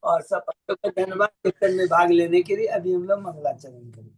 और सब भक्तों का धन्यवाद कीर्तन में भाग लेने के लिए। अभी हम लोग मंगलाचरण करें।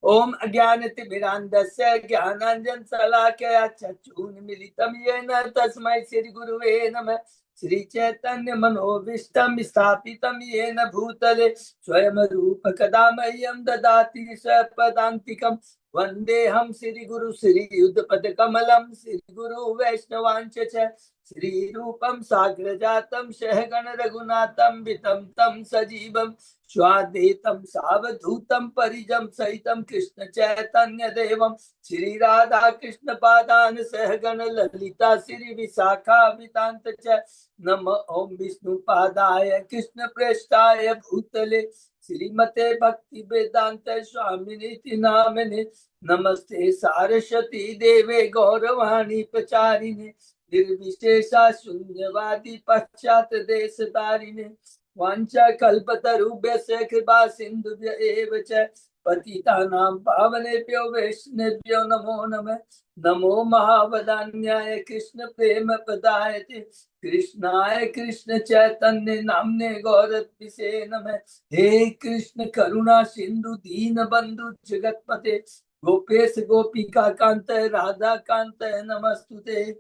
ओम अज्ञानतिमिरान्धस्य ज्ञानांजन शलाकया चक्षुन्मीलितं येन तस्मै श्री गुरुवे नमः। श्री चैतन्य मनोभीष्टं स्थापितं येन भूतले स्वयं रूप कदा मह्यं ददाति स्वपदान्तिकं। वन्देऽहं श्री गुरु श्री युगपद कमलं श्री गुरु वैष्णवांच च श्री रूपं साग्रजातं सहगण रघुनाथं वितं तं सजीवं स्वाद्वैतं सावधूतं परिजं सहितं कृष्ण चैतन्य देवं श्री राधा कृष्ण पादान सहगण ललिता श्री विशाखान्वितांत च। नम ओम विष्णु पादाय कृष्ण प्रेष्ठाय भूतले श्रीमते भक्ति वेदांत स्वामिनीति नामिने। नमस्ते सारस्वती देवे गौरवाणी प्रचारिणे निर्विशेषा शून्यवादी पश्चात देश तारिणे। वाञ्छा कल्पतरुभ्यश्च कृपा सिन्धुभ्य एव च पतितानां पावनेभ्यो वैष्णवेभ्यो नमो नमः। नमो महावदान्याय कृष्ण प्रेम प्रदायते कृष्णाय कृष्ण चैतन्य नाम्ने गौरत्पिषे नमः। हे कृष्ण करुणा सिंधु दीन बंधु जगतपते गोपेश गोपिका कांत राधा कांत नमस्तुते।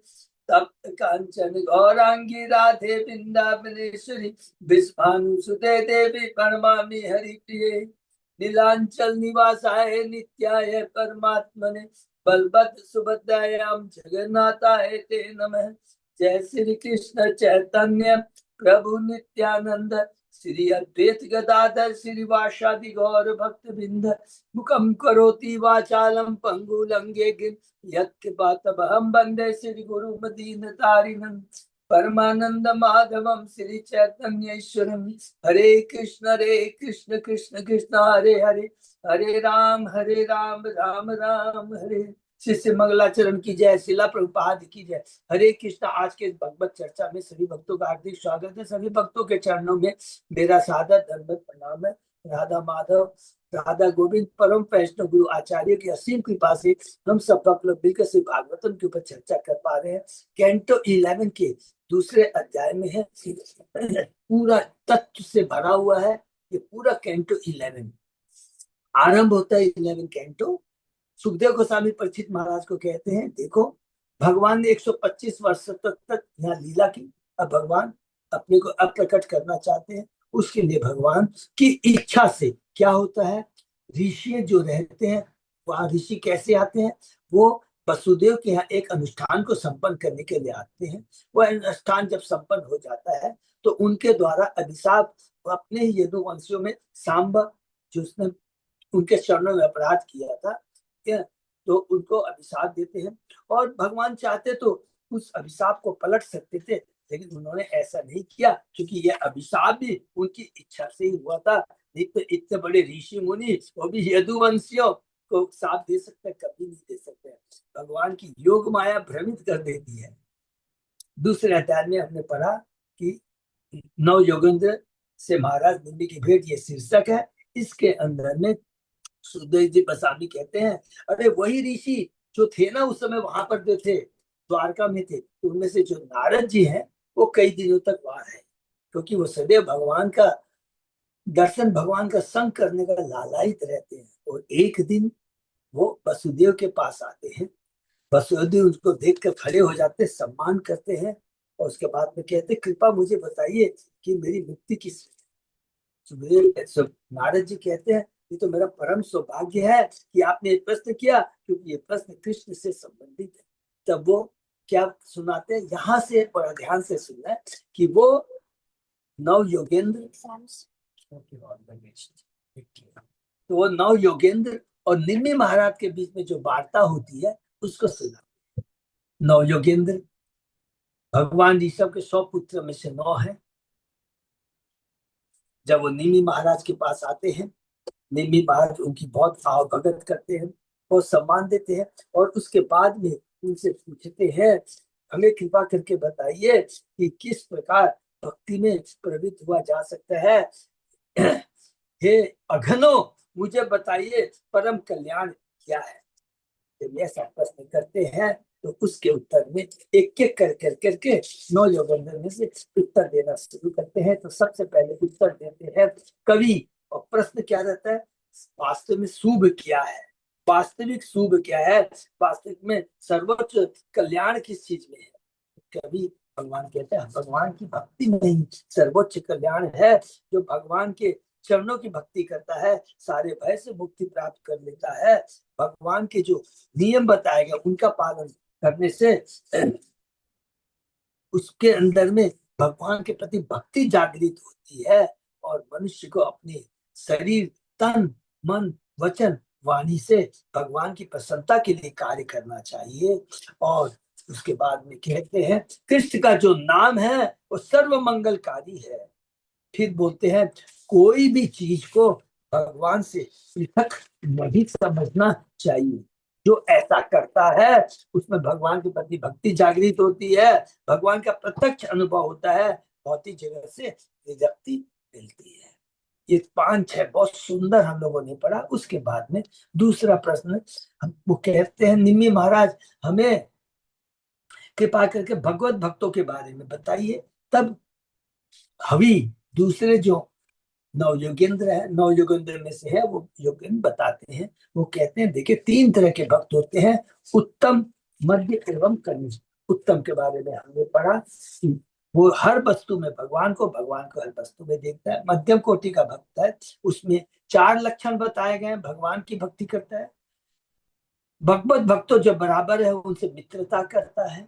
तप्त कांचन गौरांगी राधे वृंदावनेश्वरी विश्वानुसुते देवी प्रणमामि हरिप्रिये। नीलांचल निवासाय नित्याय परमात्मने बलभद्र सुभद्रायां जगन्नाथाय ते नमः। जय श्री कृष्ण चैतन्य प्रभु नित्यानंद श्री अद्वैत गदाधर श्रीवासादि गौर भक्त बिंद मुखम करोति वाचालम पंगु लंघे यत्कृपातमहं वन्दे श्री गुरु मदीन तारिणं परमानंद माधवम श्री चैतन्य ईश्वरम। हरे कृष्ण कृष्ण कृष्ण हरे हरे हरे राम राम राम हरे। शिष्य मंगलाचरण की जय। शिला प्रभुपाद की जय। हरे कृष्ण। आज के भगवत चर्चा में सभी भक्तों का हार्दिक स्वागत है। सभी भक्तों के चरणों में मेरा सादर दंडवत प्रणाम है। राधा माधव राधा गोविंद परम वैष्णव गुरु आचार्य की असीम कृपा से हम सब भक्त लोग मिलकर श्री भागवतम के ऊपर चर्चा कर पा रहे हैं। कैंटो 11 के दूसरे अध्याय में है। पूरा तत्व से भरा हुआ है ये पूरा कैंटो 11। आरंभ होता है 11 कैंटो। सुखदेव गोस्वामी परीक्षित महाराज को कहते हैं, देखो भगवान ने 125 वर्ष तक यहाँ लीला की। अब भगवान अपने को अप्रकट करना चाहते हैं। उसके लिए भगवान की इच्छा से क्या होता है, ऋषि जो रहते हैं वहां ऋषि कैसे आते हैं, वो वसुदेव के यहाँ एक अनुष्ठान को संपन्न करने के लिए आते हैं। वह अनुष्ठान जब संपन्न हो जाता है तो उनके द्वारा अभिशाप अपने ही यदुवंशियों में सांब जो उसने उनके चरणों में अपराध किया था तो उनको अभिशाप देते हैं। और भगवान चाहते तो उस अभिशाप को पलट सकते थे, लेकिन उन्होंने ऐसा नहीं किया क्योंकि यह अभिशाप भी उनकी इच्छा से ही हुआ था। नहीं तो इतने बड़े ऋषि मुनि वो भी यदुवंशियों को साप दे सकते, कभी नहीं दे सकते। भगवान की योग माया भ्रमित कर देती है। दूसरे अध्याय में हमने पढ़ा कि नव योगेंद्र से महाराज निम्बी की भेंट, ये शीर्षक है। इसके अंदर में सुखदेव जी गोस्वामी कहते हैं, अरे वही ऋषि जो थे ना उस समय वहां पर जो थे द्वारका में थे, तो उनमें से जो नारद जी हैं वो कई दिनों तक वहां रहे, क्योंकि वो सदैव भगवान का दर्शन भगवान का संग करने का लालायित रहते हैं। और एक दिन वो वसुदेव के पास आते हैं। वसुदेव उनको देखकर खड़े हो जाते, सम्मान करते हैं और उसके बाद में कहते, कृपा मुझे बताइए कि मेरी मुक्ति किस। नारद जी कहते हैं, ये तो मेरा परम सौभाग्य है कि आपने ये प्रश्न किया, क्योंकि ये प्रश्न कृष्ण से संबंधित है। तब वो क्या सुनाते हैं, यहाँ से बड़ा ध्यान से सुनना है कि वो नव योगेंद्र तो वो नव योगेंद्र और निम्मी महाराज के बीच में जो वार्ता होती है उसको सुना। नव योगेंद्र भगवान ऋषभ के 100 पुत्र में से 9 है। जब वो निम्मी महाराज के पास आते हैं, निम्मी महाराज उनकी बहुत भाव भगत करते हैं और सम्मान देते हैं। और उसके बाद में उनसे पूछते हैं, हमें कृपा करके बताइए कि किस प्रकार भक्ति में प्रवृत्त हुआ जा सकता है। हे अघनो, मुझे बताइए परम कल्याण क्या है। जब ये सब प्रश्न करते हैं तो उसके उत्तर में एक एक करके 9 योगेंद्र में से उत्तर देना शुरू करते हैं। तो सबसे पहले उत्तर देते हैं कवि, और प्रश्न क्या रहता है, वास्तव में शुभ क्या है, वास्तविक शुभ क्या है, वास्तविक में सर्वोच्च कल्याण किस चीज में है। कवि भगवान कहते हैं भगवान की भक्ति में ही सर्वोच्च कल्याण है। जो भगवान के चरणों की भक्ति करता है सारे भय से मुक्ति प्राप्त कर लेता है। भगवान के जो नियम बताए गए उनका पालन करने से उसके अंदर में भगवान के प्रति भक्ति जागृत होती है, और मनुष्य को अपने शरीर, तन, मन, वचन, वाणी से भगवान की प्रसन्नता के लिए कार्य करना चाहिए। और उसके बाद में कहते हैं कृष्ण का जो नाम है वो सर्व मंगलकारी है। फिर बोलते हैं कोई भी चीज को भगवान से पृथक नहीं समझना चाहिए। जो ऐसा करता है उसमें भगवान के प्रति भक्ति जागृत होती है, भगवान का प्रत्यक्ष अनुभव होता है, भौतिक जगत से विरक्ति मिलती है। ये 5-6 बहुत सुंदर हम लोगों ने पढ़ा। उसके बाद में दूसरा प्रश्न हम वो कहते हैं निम्मी महाराज हमें कृपा करके भगवत भक्तों के बारे में बताइए। तब हवि दूसरे जो 9 योगेंद्र है, 9 योगेंद्र में से है वो योगेंद्र बताते हैं, वो कहते हैं देखिए 3 तरह के भक्त होते हैं, उत्तम, मध्य एवं कनिष्ठ। उत्तम के बारे में हमने पढ़ा कि वो हर वस्तु में भगवान को हर वस्तु में देखता है। मध्यम कोटि का भक्त है, उसमें 4 लक्षण बताए गए हैं, भगवान की भक्ति करता है, भगवत भक्तों जो बराबर है उनसे मित्रता करता है,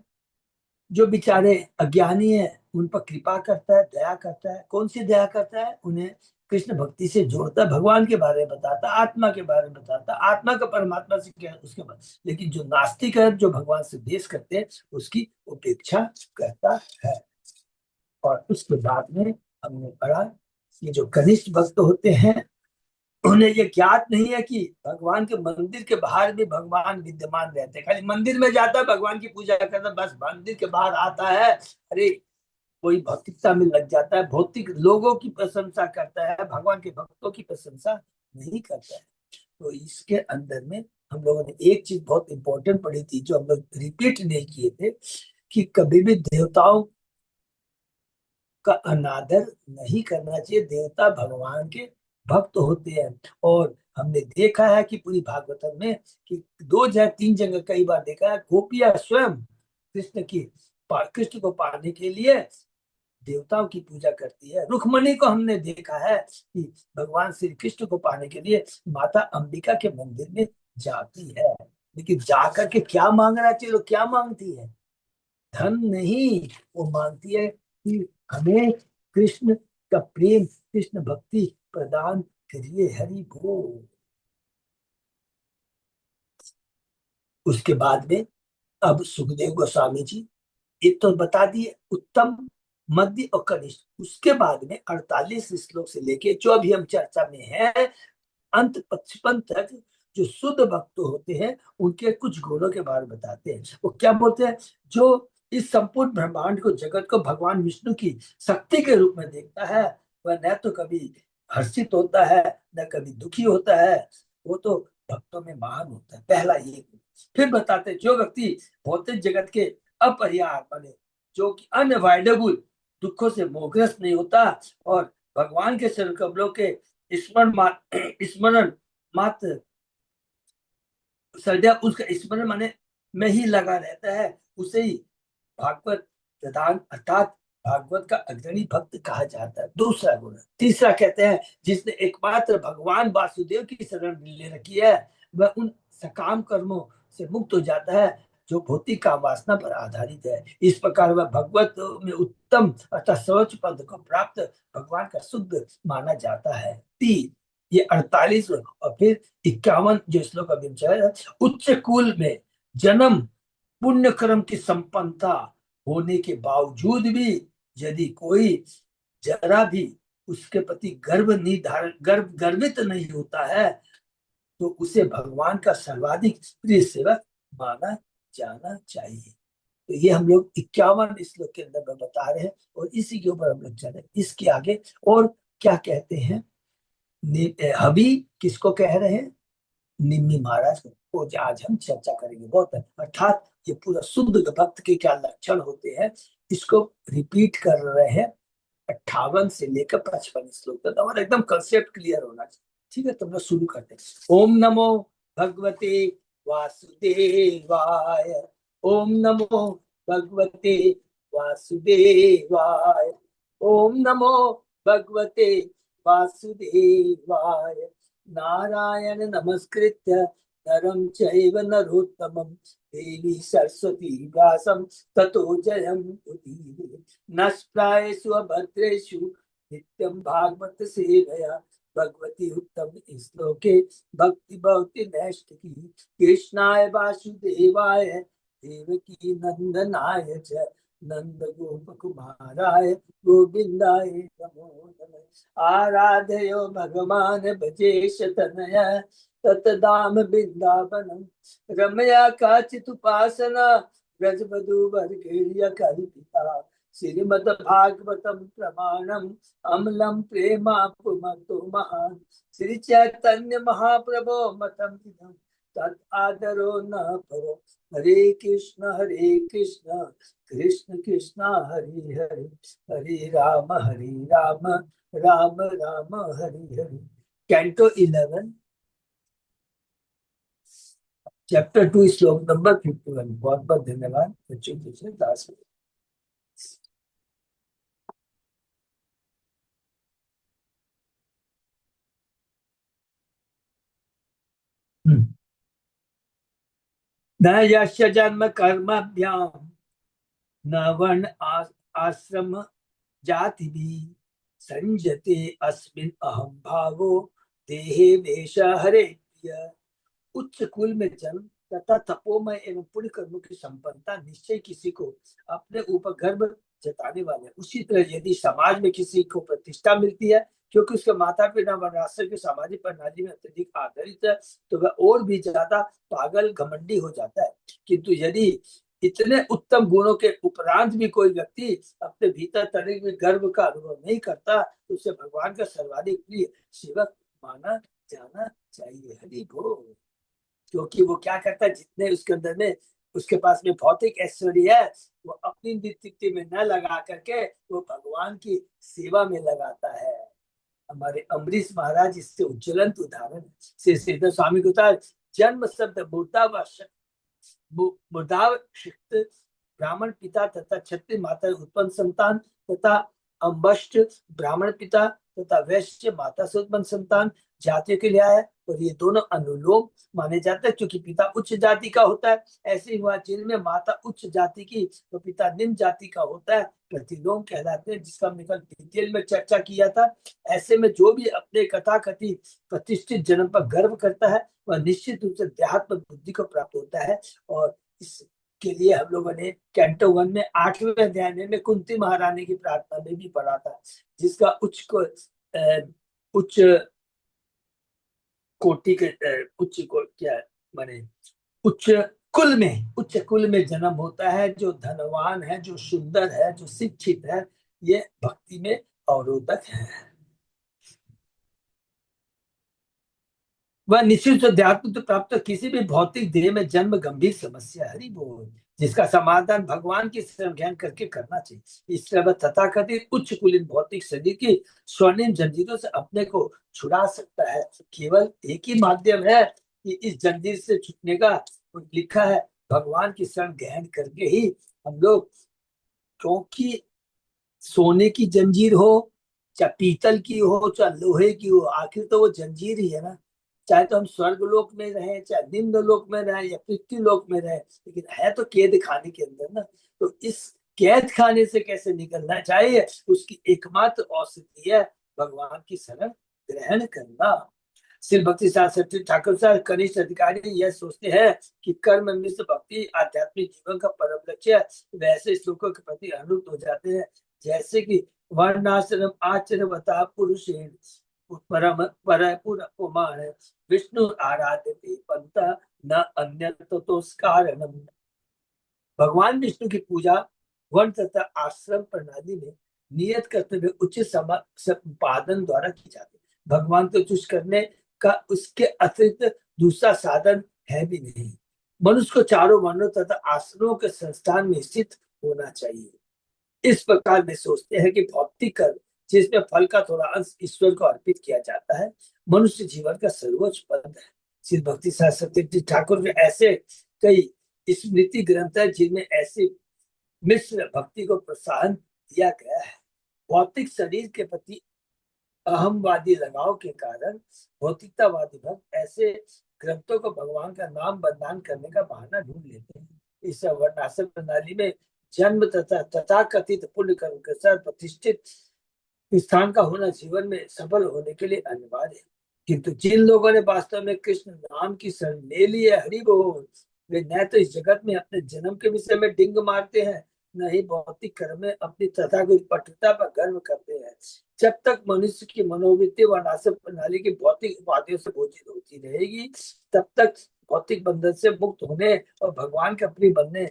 जो बेचारे अज्ञानी है उन पर कृपा करता है, दया करता है। कौन सी दया करता है, उन्हें कृष्ण भक्ति से जोड़ता है, भगवान के बारे में बताता, आत्मा के बारे में बताता, आत्मा का परमात्मा से क्या उसके बाद। लेकिन जो नास्तिक है, जो भगवान से द्वेष करते हैं, उसकी उपेक्षा करता है। और उसके बाद में हमने पढ़ा कि जो कनिष्ठ भक्त होते हैं उन्हें ये ज्ञात नहीं है कि भगवान के मंदिर के बाहर भी भगवान विद्यमान रहते हैं। खाली मंदिर में जाता है, भगवान की पूजा करता है, बस मंदिर के बाहर आता है, अरे कोई भौतिकता में लग जाता है, भौतिक लोगों की प्रशंसा करता है, भगवान के भक्तों की प्रशंसा नहीं करता है। तो इसके अंदर में हम लोगों ने एक चीज बहुत इंपॉर्टेंट पढ़ी थी जो हम लोग रिपीट नहीं किए थे, कि कभी भी देवताओं का अनादर नहीं करना चाहिए। देवता भगवान के भक्त होते हैं। और हमने देखा है कि पूरी भागवतम में कि 2 या 3 जगह कई बार देखा है गोपियां स्वयं कृष्ण को पाने के लिए देवताओं की पूजा करती है। रुक्मणी को हमने देखा है कि भगवान श्री कृष्ण को पाने के लिए माता अंबिका के मंदिर में जाती है। लेकिन जाकर के क्या मांगना चाहिए, लोग क्या मांगती है, धन नहीं, वो मांगती है कि हमें कृष्ण का प्रेम, कृष्ण भक्ति प्रदान करिए, हरि बोल। उसके बाद में अब सुखदेव गोस्वामी जी ये तो बता दिए उत्तम, मध्य और कनिष्ठ। उसके बाद में 48 श्लोक से लेके जो अभी हम चर्चा में है अंत 55 तक जो शुद्ध भक्त होते हैं उनके कुछ गुणों के बारे में बताते हैं। वो क्या बोलते हैं, जो इस संपूर्ण ब्रह्मांड को, जगत को भगवान विष्णु की शक्ति के रूप में देखता है, वह न तो कभी हर्षित होता है न कभी दुखी होता है, वो तो भक्तों में महान होता है। पहला ये। फिर बताते हैं जो व्यक्ति भौतिक जगत के अपरिहार्य माने जो कि अनअवॉइडेबल दुखों से मोहग्रस्त नहीं होता, और भगवान के चरण कमलों के स्मरण मात्र सदैव उसका स्मरण माने में ही लगा रहता है, उसे ही भागवत प्रधान अर्थात भागवत का अग्रणी भक्त कहा जाता है। दूसरा गुण। तीसरा कहते हैं जिसने एकमात्र भगवान वासुदेव की शरण ले रखी है वह उन सकाम कर्मों से मुक्त हो जाता है जो भौतिक काम वासना पर आधारित है। इस प्रकार वह भगवत में उत्तम अर्थात सर्वोच्च पद को प्राप्त भगवान का शुद्ध माना जाता है। तीन ये 48 और फिर 51 जो श्लोक अभी है, उच्च कुल में जन्म पुण्य कर्म की संपन्नता होने के बावजूद भी यदि कोई जरा भी उसके प्रति गर्वित नहीं होता है तो उसे भगवान का सर्वाधिक प्रिय सेवक माना जाना चाहिए। तो ये हम लोग 51 श्लोक के अंदर में बता रहे हैं और इसी के ऊपर हम लोग चले। इसके आगे और क्या कहते हैं, हवि किसको कह रहे हैं, निम्मी महाराज को। वो आज हम चर्चा करेंगे बहुत। अर्थात ये पूरा शुद्ध भक्त के क्या लक्षण होते हैं, इसको रिपीट कर रहे हैं 58 से लेकर 55 श्लोक तक। हमारा एकदम कंसेप्ट क्लियर होना चाहिए। ठीक है, तो हम लोग शुरू करते हैं। ओम नमो भगवते वासुदेवाय। ओम नमो भगवते वासुदेवाय। ओम नमो भगवते वासुदेवाय। नारायण नमस्कृत्य नरं चैव नरोत्तमं देवी सरस्वती व्यासं ततो जयं उदीरये। नष्टायेषु अभद्रेषु नित्यं भागवत सेवया भगवती उत्तम श्लोके भक्ति भवति नैष्ठिकी। कृष्णाय वासुदेवाय देवकी नंदनाय च नंद गोप कुमाराय गोविंदाय नमो नमः। आराधयो भगवान भजेश तनया ततदाम बिंदावनम रमया काचिदुपासना ब्रजवधूवर्गेर्य कल्पिता। श्रीमद् भागवतम प्रमाणम अमलम प्रेमापुमतो महान। श्री चैतन्य महाप्रभो मतम इदं तत् आदरो न परो। हरे कृष्ण कृष्ण कृष्ण हरे हरे, हरे राम राम राम हरे हरे। कैंटो 11 चैप्टर 2 श्लोक नंबर 51। बहुत बहुत धन्यवाद बच्चों के दास। न यस्य जन्म कर्मभ्याम न वर्ण आश्रम जाति भी संजते अस्मिन् अहम भावो देहे वेश हरे प्रिय। उच्च कुल में जन्म तथा तपोमय एवं पुण्य कर्मों की संपन्नता निश्चय किसी को अपने ऊपर गर्व जताने वाले। उसी तरह यदि समाज में किसी को प्रतिष्ठा मिलती है क्योंकि उसके माता पिता वर्णाश्रम की सामाजिक प्रणाली में अत्यधिक आधारित है, तो वह और भी ज्यादा पागल घमंडी हो जाता है। किंतु यदि इतने उत्तम गुणों के उपरांत भी कोई व्यक्ति अपने भीतर तनिक भी गर्व का अनुभव नहीं करता, तो उसे भगवान का सर्वाधिक प्रिय सेवक माना जाना चाहिए। हरि बोल। क्योंकि वो क्या करता है, जितने उसके अंदर में उसके पास में भौतिक ऐश्वर्य है, वो अपनी नित्य में न लगा करके वो भगवान की सेवा में लगाता है। हमारे अम्बरीश महाराज इससे उज्ज्वलंत उदाहरण। श्री श्रीधर स्वामी को जन्म शब्द मुर्दावशिक्त ब्राह्मण पिता तथा क्षत्रिय माता उत्पन्न संतान तथा अम्बष्ट ब्राह्मण पिता तथा वैश्य माता से उत्पन्न संतान जातियों के लिए आया, और ये दोनों अनुलोम माने जाते हैं क्योंकि पिता उच्च जाति का होता है। ऐसे ही हुआ जिनमें माता उच्च जाति की तो पिता निम्न जाति का होता है, प्रतिलोम कहलाते हैं, जिसका हमने कल डिटेल में चर्चा किया था। ऐसे में जो भी अपने कथा कथित प्रतिष्ठित जन्म पर गर्व करता है वह निश्चित रूप से देहात्म बुद्धि को प्राप्त होता है। और इसके लिए हम लोगों ने कैंटो 1 में 8वें अध्याय में कुंती महारानी की प्रार्थना में भी पढ़ा था, जिसका उच्च कोटि के उच्च को क्या माने उच्च कुल में जन्म होता है, जो धनवान है, जो सुंदर है, जो शिक्षित है, ये भक्ति में अवरोधक है। वह निश्चित अध्यात्म प्राप्त किसी भी भौतिक देह में जन्म गंभीर समस्या। हरि बोल। जिसका समाधान भगवान की शरण ज्ञान करके करना चाहिए। इस तरह तथाकथित उच्च कुलीन भौतिक शरीर की स्वर्णिम जंजीरों से अपने को छुड़ा सकता है। केवल एक ही माध्यम है कि इस जंजीर से छूटने का, लिखा है भगवान की शरण ग्रहण करके ही हम लोग, क्योंकि सोने की जंजीर हो चाहे पीतल की हो चाहे लोहे की हो, आखिर तो वो जंजीर ही है ना। चाहे तो हम स्वर्ग लोक में रहे, चाहे निम्न लोक में रहे या पृथ्वी लोक में रहे, लेकिन है तो कैद खाने के अंदर ना। तो इस कैद खाने से कैसे निकलना चाहिए, उसकी एकमात्र औषधि है भगवान की शरण ग्रहण करना। श्री भक्ति शास्त्री ठाकुर साहब कनिष्ठ अधिकारी यह सोचते हैं कि कर्म मिश्र भक्ति आध्यात्मिक जीवन का परम लक्ष्य है। वैसे श्लोकों के प्रति अनुरूप हो जाते हैं, जैसे कि वर्णाश्रम आचरण बता पुरुष परम पर पुमान विष्णु आराध्य पंथ न अन्य तो कारणम। भगवान विष्णु की पूजा वर्ण तथा आश्रम प्रणाली में नियत कर्तव्य उचित संपादन द्वारा की जाती है। भगवान को तुष्ट करने का उसके अतिरिक्त दूसरा साधन है भी नहीं। मनुष्य को चारों वर्णों तथा आश्रमों के संस्थान में स्थित होना चाहिए। इस प्रकार वे सोचते हैं कि भौतिक कर्म जिसमें फल का थोड़ा अंश ईश्वर को अर्पित किया जाता है, मनुष्य जीवन का सर्वोच्च पद है। श्री भक्ति सत्यदेव ठाकुर के ऐसे कई स्मृति ग्रंथ है जिनमें ऐसी मिश्र भक्ति को प्रोत्साहन दिया गया है। भौतिक शरीर के प्रति अहमवादी लगाव के कारण भौतिकतावादी भक्त ऐसे ग्रंथों को भगवान का नाम बदनाम करने का बहाना ढूंढ लेते हैं। इस वर्णाश्रम प्रणाली में जन्म तथा तथाकथित पुण्य कर्म के साथ प्रतिष्ठित स्थान का होना जीवन में सफल होने के लिए अनिवार्य है। किंतु जिन लोगों ने वास्तव में कृष्ण नाम की शरण ले ली है, हरि बोल, वे न तो इस जगत में अपने जन्म के विषय में डिंग मारते हैं, न ही भौतिक कर्म में अपनी तथाकथित पटुता पर गर्व करते हैं। जब तक मनुष्य की मनोवृत्ति व नासक प्रणाली की भौतिक उपाधियों से बोझित होती रहेगी, तब तक भौतिक बंधन से मुक्त होने और भगवान के अपनी बनने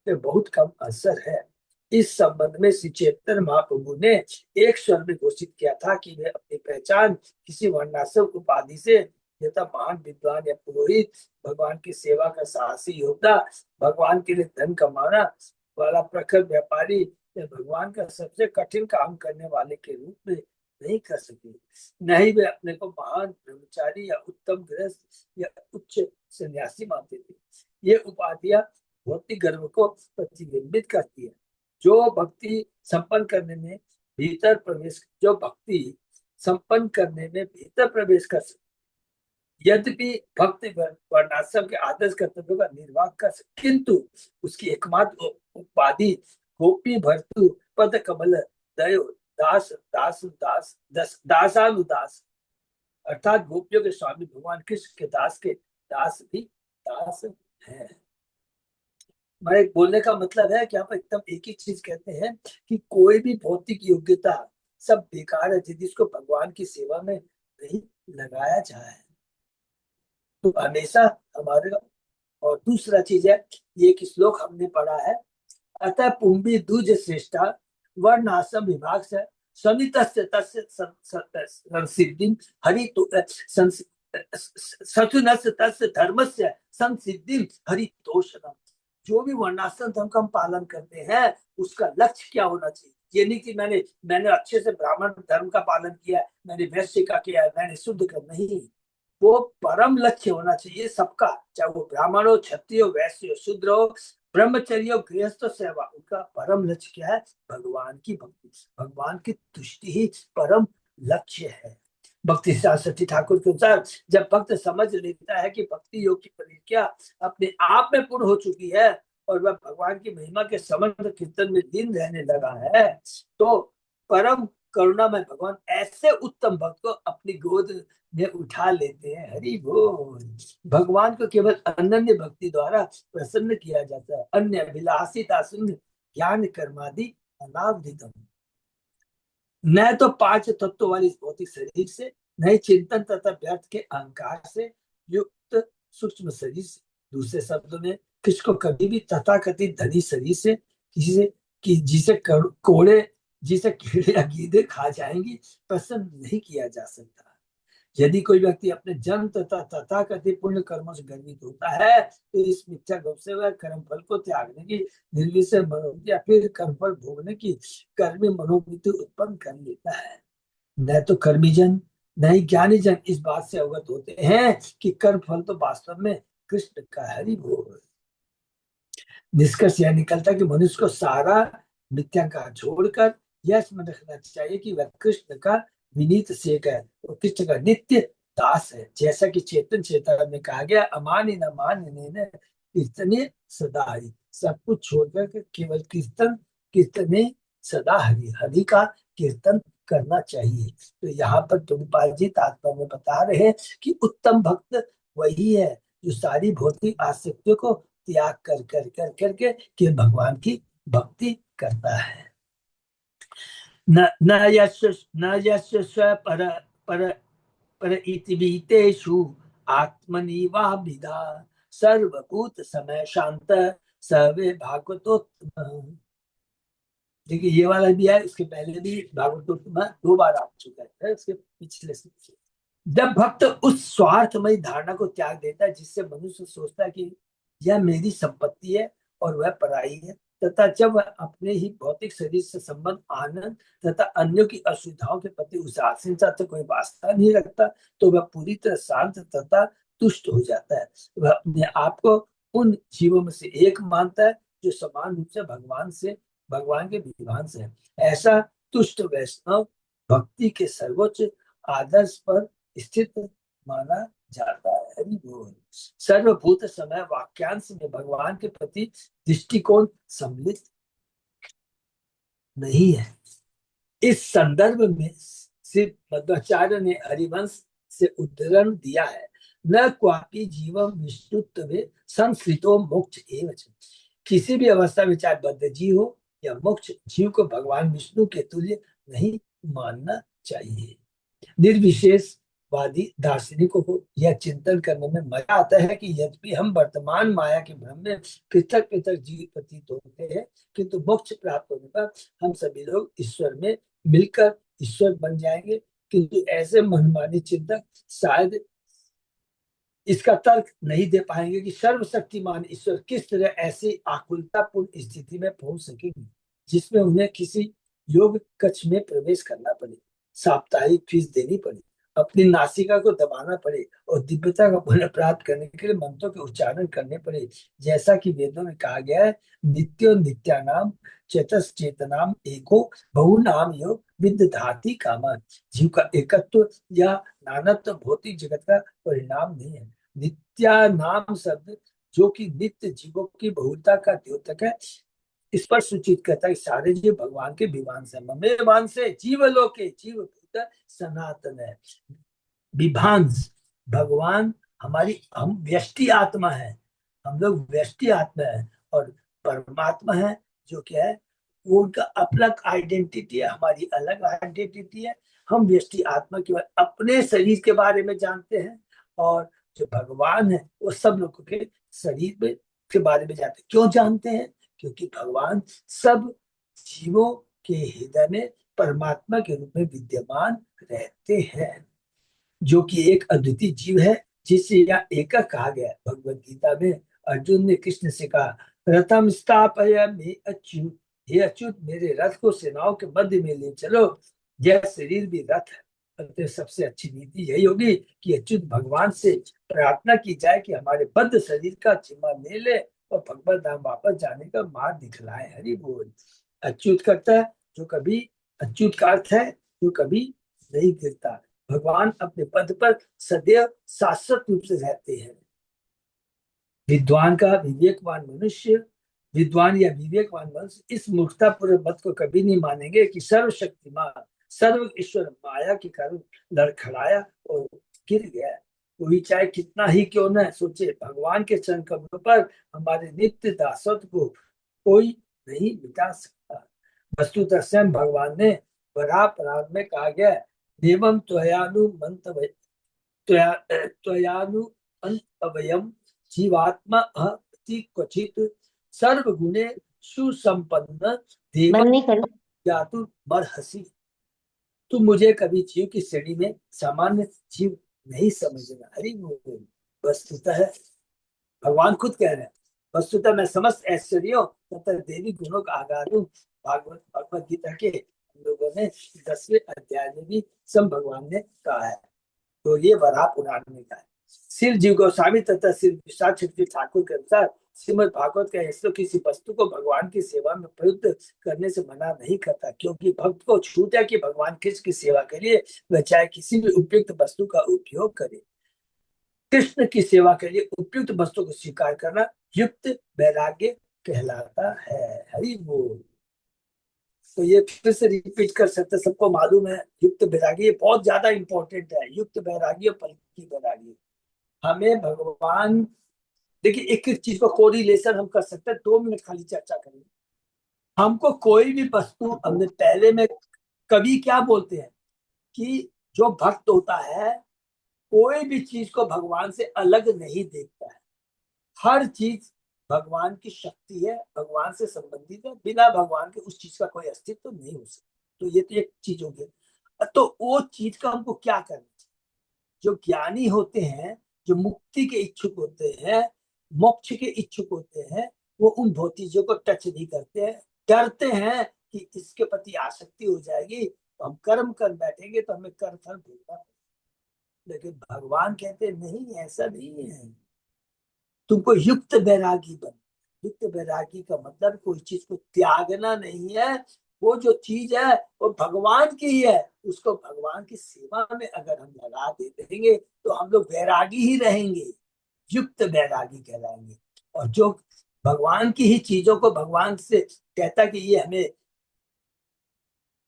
पे बहुत कम असर है। इस संबंध में श्री चैतन्य महाप्रभु ने एक स्वर में घोषित किया था कि वे अपनी पहचान किसी वर्णाश्रम उपाधि से यथा महान विद्वान या पुरोहित, भगवान की सेवा का साहसी योद्धा, भगवान के लिए धन कमाना वाला प्रखर व्यापारी या भगवान का सबसे कठिन काम करने वाले के रूप में नहीं कर सके। नहीं वे अपने को महान ब्रह्मचारी या उत्तम गृहस्थ या उच्च सन्यासी मानते थे। ये उपाधियां भौतिक गर्व को प्रतिबिंबित करती है। जो भक्ति संपन्न करने में भीतर प्रवेश जो भक्ति संपन्न करने में भीतर प्रवेश कर सकते, यद्यपि भक्ति वर्णाश्रम के आदर्श कर्तव्यों का निर्वाह कर सकते, किंतु उसकी एकमात्र उपाधि गोपी भर्तु पद कमल दयो दास दास दास दासानुदास अर्थात गोपियों के स्वामी भगवान कृष्ण के दास के दास भी दास है। हमारे बोलने का मतलब है कि आप एकदम एक ही चीज कहते हैं कि कोई भी भौतिक योग्यता सब बेकार है जिसको भगवान की सेवा में नहीं लगाया जाए तो हमेशा हमारे। और दूसरा चीज है, ये एक श्लोक हमने पढ़ा है, अतः पुंबी द्विज श्रेष्ठा वर्णाश्रम विभाग से समितस्य तस्य संसिद्धिं हरि तो सचुनस्य तस्य धर्मस्य संसिद्धिं हरि तोषणम। जो भी वर्णाश्रम धर्म का हम पालन करते हैं उसका लक्ष्य क्या होना चाहिए। ये नहीं कि मैंने अच्छे से ब्राह्मण धर्म का पालन किया, मैंने वैश्य का किया, मैंने शुद्ध कर, नहीं, वो परम लक्ष्य होना चाहिए सबका, चाहे वो ब्राह्मण हो, क्षत्रिय हो, वैश्य हो, शूद्र हो, ब्रह्मचर्य हो, गृहस्थ सेवा, उनका परम लक्ष्य क्या है, भगवान की भक्ति, भगवान की तुष्टि ही परम लक्ष्य है। भक्ति सरस्वती ठाकुर के अनुसार जब भक्त समझ लेता है कि भक्ति योग की प्रक्रिया अपने आप में पूर्ण हो चुकी है और वह भगवान की महिमा के समर्थ कीर्तन में लीन रहने लगा है, तो परम करुणा में भगवान ऐसे उत्तम भक्त को अपनी गोद में उठा लेते हैं। हरि बोल। भगवान को केवल अनन्य भक्ति द्वारा प्रसन्न किया जाता है, अन्य विलासिता शून्य ज्ञान कर्मादि अनावृतम। न तो पांच तत्व वाली भौतिक शरीर से, न ही चिंतन तथा व्यर्थ के अहंकार से युक्त सूक्ष्म शरीर से। दूसरे शब्दों में किसको कभी भी तथाकथित धनी शरीर से किसी से कि जिसे कीड़े या गीदे खा जाएंगी प्रसन्न नहीं किया जा सकता। यदि कोई व्यक्ति अपने जन्म तथा तथाकथित पुण्य कर्मों से गर्वित होता है तो इस मिथ्या गप से वह कर्म फल को त्यागने की निर्विषय मनोवृत्ति या फिर कर्म फल भोगने की कर्मी मनोवृत्ति उत्पन्न कर लेता है। न तो कर्मी जन न ही ज्ञानी जन इस बात से अवगत होते हैं कि कर्म फल तो वास्तव में कृष्ण का हरि बोल। निष्कर्ष यह निकलता कि मनुष्य को सारा मिथ्यांकार छोड़कर यह स्मरण रखना चाहिए कि वह कृष्ण का विनीत सेवक है, वो कृष्ण का नित्य दास है। जैसा कि चेतन चेतना में कहा गया, अमानी न मान कीर्तने सदा हरि, सब कुछ छोड़कर केवल कीर्तने सदा हरि, हरि का कीर्तन करना चाहिए। तो यहाँ पर प्रभुपाद जी तात्पर्य में बता रहे हैं कि उत्तम भक्त वही है जो सारी भौतिक आसक्तियों को त्याग कर कर कर करके के भगवान की भक्ति करता है। न यश स्व पर पर पर इतिवितेषु आत्मनि वा विदा सर्वभूत समय शांत सर्वे भागवतोत्तम। देखिए ये वाला भी है, इसके पहले भी भागवतोत्तम 2 बार आ चुका है, इसके पिछले से जब भक्त उस स्वार्थमयी धारणा को त्याग देता है जिससे मनुष्य सोचता है कि यह मेरी संपत्ति है और वह पराई है, तथा जब वह अपने ही भौतिक शरीर से संबंध, आनंद तथा अन्यों की असुविधाओं के प्रति उदासीनता से कोई वास्ता नहीं रखता, तो वह पूरी तरह शांत तथा तुष्ट हो जाता है। वह अपने आप को उन जीवों में से एक मानता है जो समान रूप से भगवान के विधान से है। ऐसा तुष्ट वैष्णव भक्ति के सर्वोच्च आदर्श पर स्थित माना जाता है। हरि बोल। सर्वभूत समय वाक्यांश में भगवान के प्रति दृष्टिकोण सम्मिलित नहीं है। इस संदर्भ में सिर्फ मध्वाचार्य ने हरिवंश से उद्धरण दिया है, न क्वापि जीवम विष्णुत्वे संस्कृतो मोक्ष एवं। किसी भी अवस्था में चाहे बद्ध जीव हो या मोक्ष जीव को भगवान विष्णु के तुल्य नहीं मानना चाहिए। निर्विशेषवादी दार्शनिकों को यह चिंतन करने में मजा आता है कि यद्यपि हम वर्तमान माया के भ्रम में पृथक पृथक जीव प्रतीत होते हैं, किंतु मोक्ष प्राप्त होने पर हम सभी लोग ईश्वर में मिलकर ईश्वर बन जाएंगे। किंतु ऐसे मनमानी चिंतक शायद इसका तर्क नहीं दे पाएंगे कि सर्वशक्तिमान ईश्वर किस तरह ऐसी आकुलतापूर्ण स्थिति में पहुंच सकेगी जिसमें उन्हें किसी योग कक्ष में प्रवेश करना पड़े, साप्ताहिक फीस देनी पड़े, अपनी नासिका को दबाना पड़े और दिव्यता का पुनः प्राप्त करने के लिए मंत्रों के उच्चारण करने पड़े। जैसा कि वेदों में कहा गया है, नित्यो नित्यानाम चेतस चेतनाम एको बहुनाम योग विदधाति कामा। जीव का एकत्व या नानत्व भौतिक जगत का परिणाम नहीं है। नित्या नाम शब्द जो कि नित्य जीवों की बहुलता का द्योतक है, इस पर सूचित करता है सारे जीव भगवान के विभान से, ममेवान से जीवलोके जीव भूत सनातन है। विभांस भगवान हमारी, हम व्यष्टि आत्मा है, हम लोग व्यष्टि आत्मा है और परमात्मा है जो क्या है, वो उनका अलग आइडेंटिटी है, हमारी अलग आइडेंटिटी है। हम व्यष्टि आत्मा के अपने शरीर के बारे में जानते हैं और जो भगवान है वो सब लोगों के शरीर में के बारे में जानते हैं। क्यों जानते हैं? क्योंकि भगवान सब जीवों के हृदय में परमात्मा के रूप में विद्यमान रहते हैं, जो कि एक अद्वितीय जीव है जिसे यह एकक कहा गया है। भगवत गीता में अर्जुन ने कृष्ण से कहा, रथम स्थापय मे अच्युत, हे अच्युत मेरे रथ को सेनाओं के मध्य में ले चलो। यह शरीर भी रथ है, अतः सबसे अच्छी नीति यही होगी कि अच्युत भगवान से प्रार्थना की जाए कि हमारे बद्ध शरीर का जिम्मा ले ले और भगवत धाम वापस जाने का मार्ग दिखलाए। हरि बोल। अच्युत करता है जो कभी, अच्युत का अर्थ है जो कभी नहीं गिरता। भगवान अपने पद पर सदैव शाश्वत रूप से रहते हैं। विद्वान का विवेकवान मनुष्य, विद्वान या विवेकवान मनुष्य इस मूर्खतापूर्ण मत को कभी नहीं मानेंगे कि सर्वशक्तिमान सर्व ईश्वर माया के कारण लड़खड़ाया और गिर गया। कोई चाहे कितना ही क्यों न सोचे, भगवान के चरण कमलों पर हमारे नित्य दासत्व को कोई नहीं मिटा सकता। वस्तुतः स्वयं भगवान ने बड़ा प्रारंभ में कहा गया, देवम त्वयानु मंतव्य त्वयानु अवयम जीवात्मा अति क्वचित सर्वगुणे सुसंपन्न देव बंद नहीं करूं? जातु मरहसी। तुम मुझे कभी जीव की श्रेणी में सामान्य जीव नहीं समझना। हरि बोल। वस्तुतः है, भगवान खुद कह रहे हैं, वस्तुतः मैं समस्त ऐश्वर्यों तथा देवी गुणों का आगार हूँ। भागवत भगवत गीता के हम लोगों ने 10वें अध्याय में भी सम भगवान ने कहा है। तो ये वराह पुराण में का है। श्री जीव गोस्वामी तथा श्री विशाल क्षत्रिय ठाकुर के अनुसार श्रीमद भागवत का हिस्सा किसी वस्तु को भगवान की सेवा में प्रयुक्त करने से मना नहीं करता, क्योंकि भक्त को छूट है कि भगवान कृष्ण की सेवा के लिए वह चाहे किसी भी उपयुक्त वस्तु का उपयोग करे। कृष्ण की सेवा के लिए उपयुक्त वस्तु को स्वीकार करना युक्त वैराग्य कहलाता है। हरि बोल। तो ये फिर से रिपीट कर सकते, सबको मालूम है युक्त वैरागी, ये बहुत ज्यादा इंपॉर्टेंट है। युक्त वैरागी और पलकी वैरागी, हमें भगवान, देखिए एक एक चीज को कोरिलेशन हम कर सकते हैं। 2 मिनट खाली चर्चा करेंगे। हमको कोई भी वस्तु, हमने पहले में कभी क्या बोलते हैं कि जो भक्त होता है कोई भी चीज को भगवान से अलग नहीं देखता है। हर चीज भगवान की शक्ति है, भगवान से संबंधित है। बिना भगवान के उस चीज का कोई अस्तित्व तो नहीं हो सकता। तो ये तो एक चीज हो गई। तो वो चीज का हमको क्या करना चाहिए? जो ज्ञानी होते हैं, जो मुक्ति के इच्छुक होते हैं, मोक्ष के इच्छुक होते हैं, वो उन भौतिक चीजों को टच नहीं करते हैं। डरते हैं कि इसके प्रति आसक्ति हो जाएगी तो हम कर्म कर बैठेंगे तो हमें कर फल भोगना पड़ेगा। लेकिन भगवान कहते हैं, नहीं, ऐसा नहीं है। तुमको युक्त वैरागी बन। युक्त वैरागी का मतलब कोई चीज को त्यागना नहीं है। वो जो चीज है वो भगवान की ही है, उसको भगवान की सेवा में अगर हम लगा दे देंगे तो हम लोग वैरागी ही रहेंगे, युक्त वैरागी कहलाएंगे। और जो भगवान की ही चीजों को भगवान से कहता कि ये हमें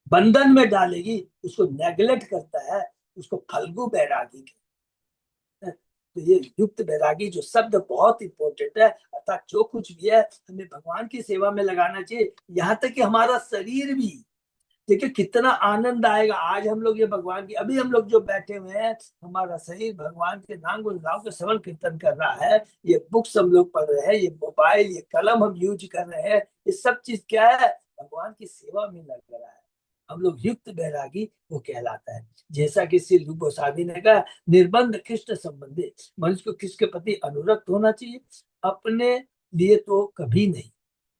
बंधन में डालेगी, उसको नेग्लेक्ट करता है, उसको फल्गु वैरागी कहते हैं। तो ये युक्त वैरागी जो शब्द बहुत इंपॉर्टेंट है, अर्थात जो कुछ भी है हमें भगवान की सेवा में लगाना चाहिए। यहाँ तक कि हमारा शरीर भी, देखिए कितना आनंद आएगा। आज हम लोग ये भगवान की, अभी हम लोग जो बैठे हुए हैं, हमारा शरीर भगवान के नाम गुण गाँव के श्रवण कीर्तन कर रहा है, ये बुक्स हम लोग पढ़ रहे हैं, ये मोबाइल, ये कलम हम यूज कर रहे हैं, ये सब चीज क्या है, भगवान की सेवा में लग रहा है। हम लोग युक्त बैरागी वो कहलाता है। जैसा कि श्री रूप गोस्वामी ने कहा, निर्बंध कृष्ण संबंधी, मनुष्य को किसके प्रति अनुरक्त होना चाहिए, अपने लिए तो कभी नहीं।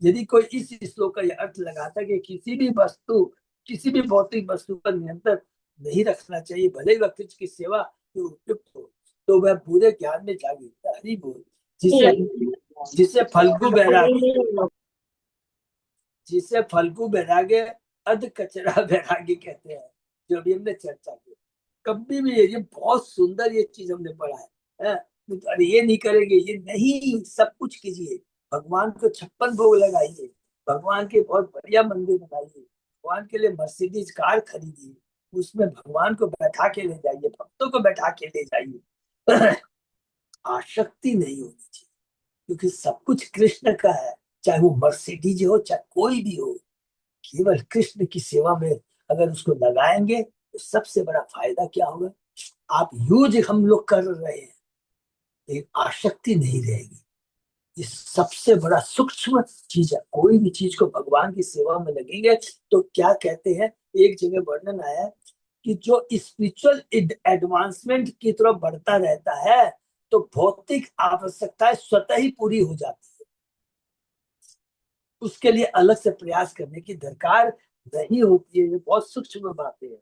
यदि कोई इस श्लोक का यह अर्थ लगाता है कि किसी भी वस्तु, किसी भी भौतिक वस्तु पर नियंत्रण नहीं रखना चाहिए, भले वह कृष्ण की सेवा में उपयुक्त हो, तो वह पूरे ज्ञान में जागृत हरि बोल। जिसे जिसे फल्गु बैरागी, जिसे फल्गु बैरागे अध कचरा बैरागी कहते हैं, जो अभी हमने चर्चा की। कभी भी ये बहुत सुंदर ये चीज हमने पढ़ा है। अरे ये नहीं करेंगे, ये नहीं, सब कुछ कीजिए। भगवान को 56 भोग लगाइए, भगवान के बहुत बढ़िया मंदिर बनाइए, भगवान के लिए मर्सिडीज कार खरीदिए, उसमें भगवान को बैठा के ले जाइए, भक्तों को बैठा के ले जाइए। आसक्ति नहीं होनी चाहिए, क्योंकि सब कुछ कृष्ण का है। चाहे वो मर्सिडीज हो, चाहे कोई भी हो, केवल कृष्ण की सेवा में अगर उसको लगाएंगे तो सबसे बड़ा फायदा क्या होगा, आप यूज हम लोग कर रहे हैं, लेकिन आसक्ति नहीं रहेगी। ये सबसे बड़ा सूक्ष्म चीज है। कोई भी चीज को भगवान की सेवा में लगेंगे तो क्या कहते हैं, एक जगह वर्णन आया है कि जो स्पिरिचुअल एडवांसमेंट की तरफ बढ़ता रहता है तो भौतिक आवश्यकताएं स्वतः ही पूरी हो जाती है, उसके लिए अलग से प्रयास करने की दरकार नहीं होती है। ये बहुत सूक्ष्म बातें हैं।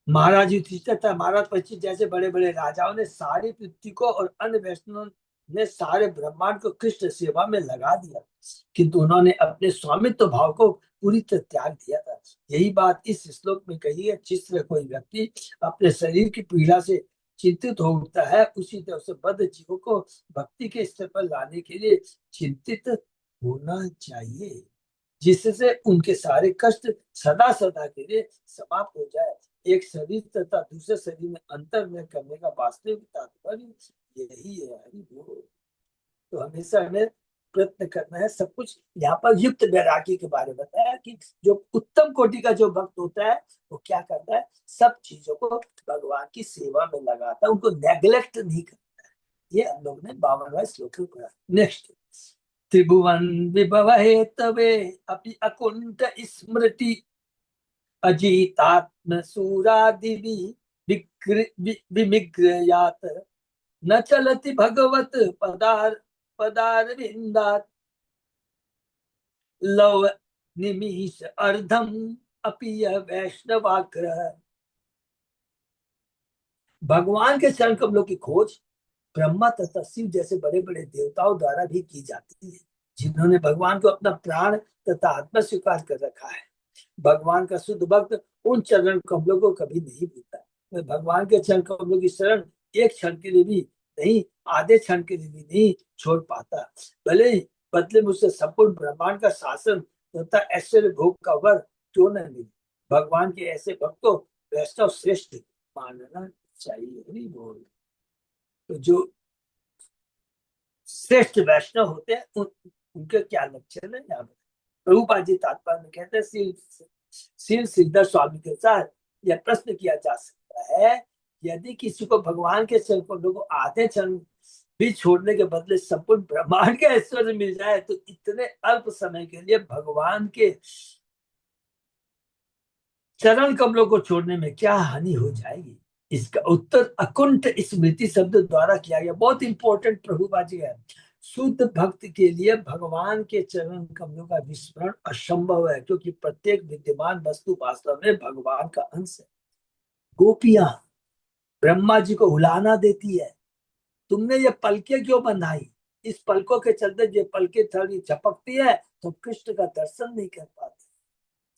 महाराज युधिष्ठिर था, महाराज परीक्षित जैसे बड़े बड़े राजाओं ने सारी पृथ्वी को और अन्य वैष्णव ने सारे ब्रह्मांड को कृष्ण सेवा में लगा दिया, किंतु उन्होंने अपने स्वामित्व भाव को पूरी तरह त्याग दिया था। यही बात इस श्लोक में कही है, जिस तरह कोई व्यक्ति अपने शरीर की पीड़ा से चिंतित हो उठता है, उसी तरह से बद्ध जीवों को भक्ति के स्तर पर लाने के लिए चिंतित होना चाहिए, जिससे उनके सारे कष्ट सदा सदा के लिए समाप्त हो जाए। एक शरीर तथा दूसरे शरीर में अंतर न करने का वास्तविक तात्पर्य यही है, हरि बोल। तो हमेशा हमें प्रयत्न करना है। सब कुछ यहाँ पर युक्त वैरागी के बारे में बताया कि जो उत्तम कोटि का जो भक्त होता है वो क्या करता है, सब चीजों को भगवान की सेवा में लगाता है, उनको नेग्लेक्ट नहीं करता है। ये हम लोग ने 52वां श्लोक में पढ़ा। नेक्स्ट, त्रिभुवन विभव हेतवे अपि अकुंठ स्मृति अजितात्म सूरादिवि विमिग्रयात न चलति भगवत पदार विंदात लव निमिष अर्धम अपि यह वैष्णवाग्रह। भगवान के चरण कमलों की खोज ब्रह्मा तथा शिव जैसे बड़े बड़े देवताओं द्वारा भी की जाती है, जिन्होंने भगवान को अपना प्राण तथा आत्मा स्वीकार कर रखा है। भगवान का शुद्ध भक्त उन चरण कमलों को कभी नहीं भूलता। मैं भगवान के चरण कमलों की शरण एक क्षण के लिए भी नहीं, आधे क्षण के लिए भी नहीं छोड़ पाता। भले ही बदले मुझसे संपूर्ण ब्रह्मांड का शासन तथा ऐश्वर्य भोग का वर क्यों न मिले, भगवान के ऐसे भक्तों वैष्णव श्रेष्ठ मानना चाहिए। हरि बोल। तो जो श्रेष्ठ वैष्णव होते हैं उनके क्या लक्षण है, यहाँ प्रभुपाद जी तात्पर्य में कहते हैं, श्री सिद्धर स्वामी के साथ यह प्रश्न किया जा सकता है, यदि किसी को भगवान के चरणों को आधे क्षण भी छोड़ने के बदले संपूर्ण ब्रह्मांड के ऐश्वर्य मिल जाए तो इतने अल्प समय के लिए भगवान के चरण कमलों को छोड़ने में क्या हानि हो जाएगी? इसका उत्तर अकुंठ स्मृति शब्द द्वारा किया गया। बहुत इंपॉर्टेंट प्रभुपाद जी है। शुद्ध भक्त के लिए भगवान के चरण कमलों का विस्मरण असंभव है, क्योंकि प्रत्येक विद्यमान वस्तु वास्तव में भगवान का अंश है। गोपियां ब्रह्मा जी को उलाना देती है, तुमने ये पलके क्यों बंधाई? इस पलकों के चलते ये पलके थोड़ी झपकती है तो कृष्ण का दर्शन नहीं कर पाते।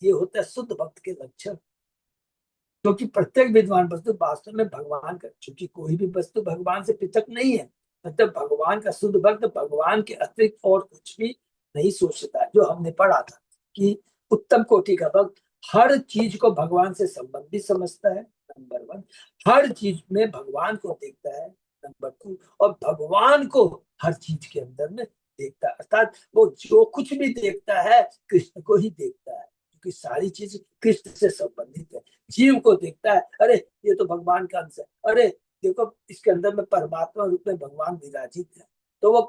ये होता है शुद्ध भक्त के लक्षण। क्योंकि प्रत्येक विद्वान वस्तु वास्तव में भगवान का, चूंकि कोई भी वस्तु भगवान से पृथक नहीं है, मतलब भगवान का शुद्ध भक्त भगवान के अतिरिक्त और कुछ भी नहीं सोचता। जो हमने पढ़ा था कि उत्तम कोटि का भक्त हर चीज को भगवान से संबंधित समझता है, नंबर वन। हर चीज में भगवान को देखता है, नंबर टू। और भगवान को हर चीज के अंदर में देखता है, अर्थात वो जो कुछ भी देखता है कृष्ण को ही देखता है, क्योंकि सारी चीज कृष्ण से संबंधित है। जीव को देखता है, अरे ये तो भगवान का अंश है, अरे देखो इसके अंदर में परमात्मा रूप में भगवान विराजित है। तो वो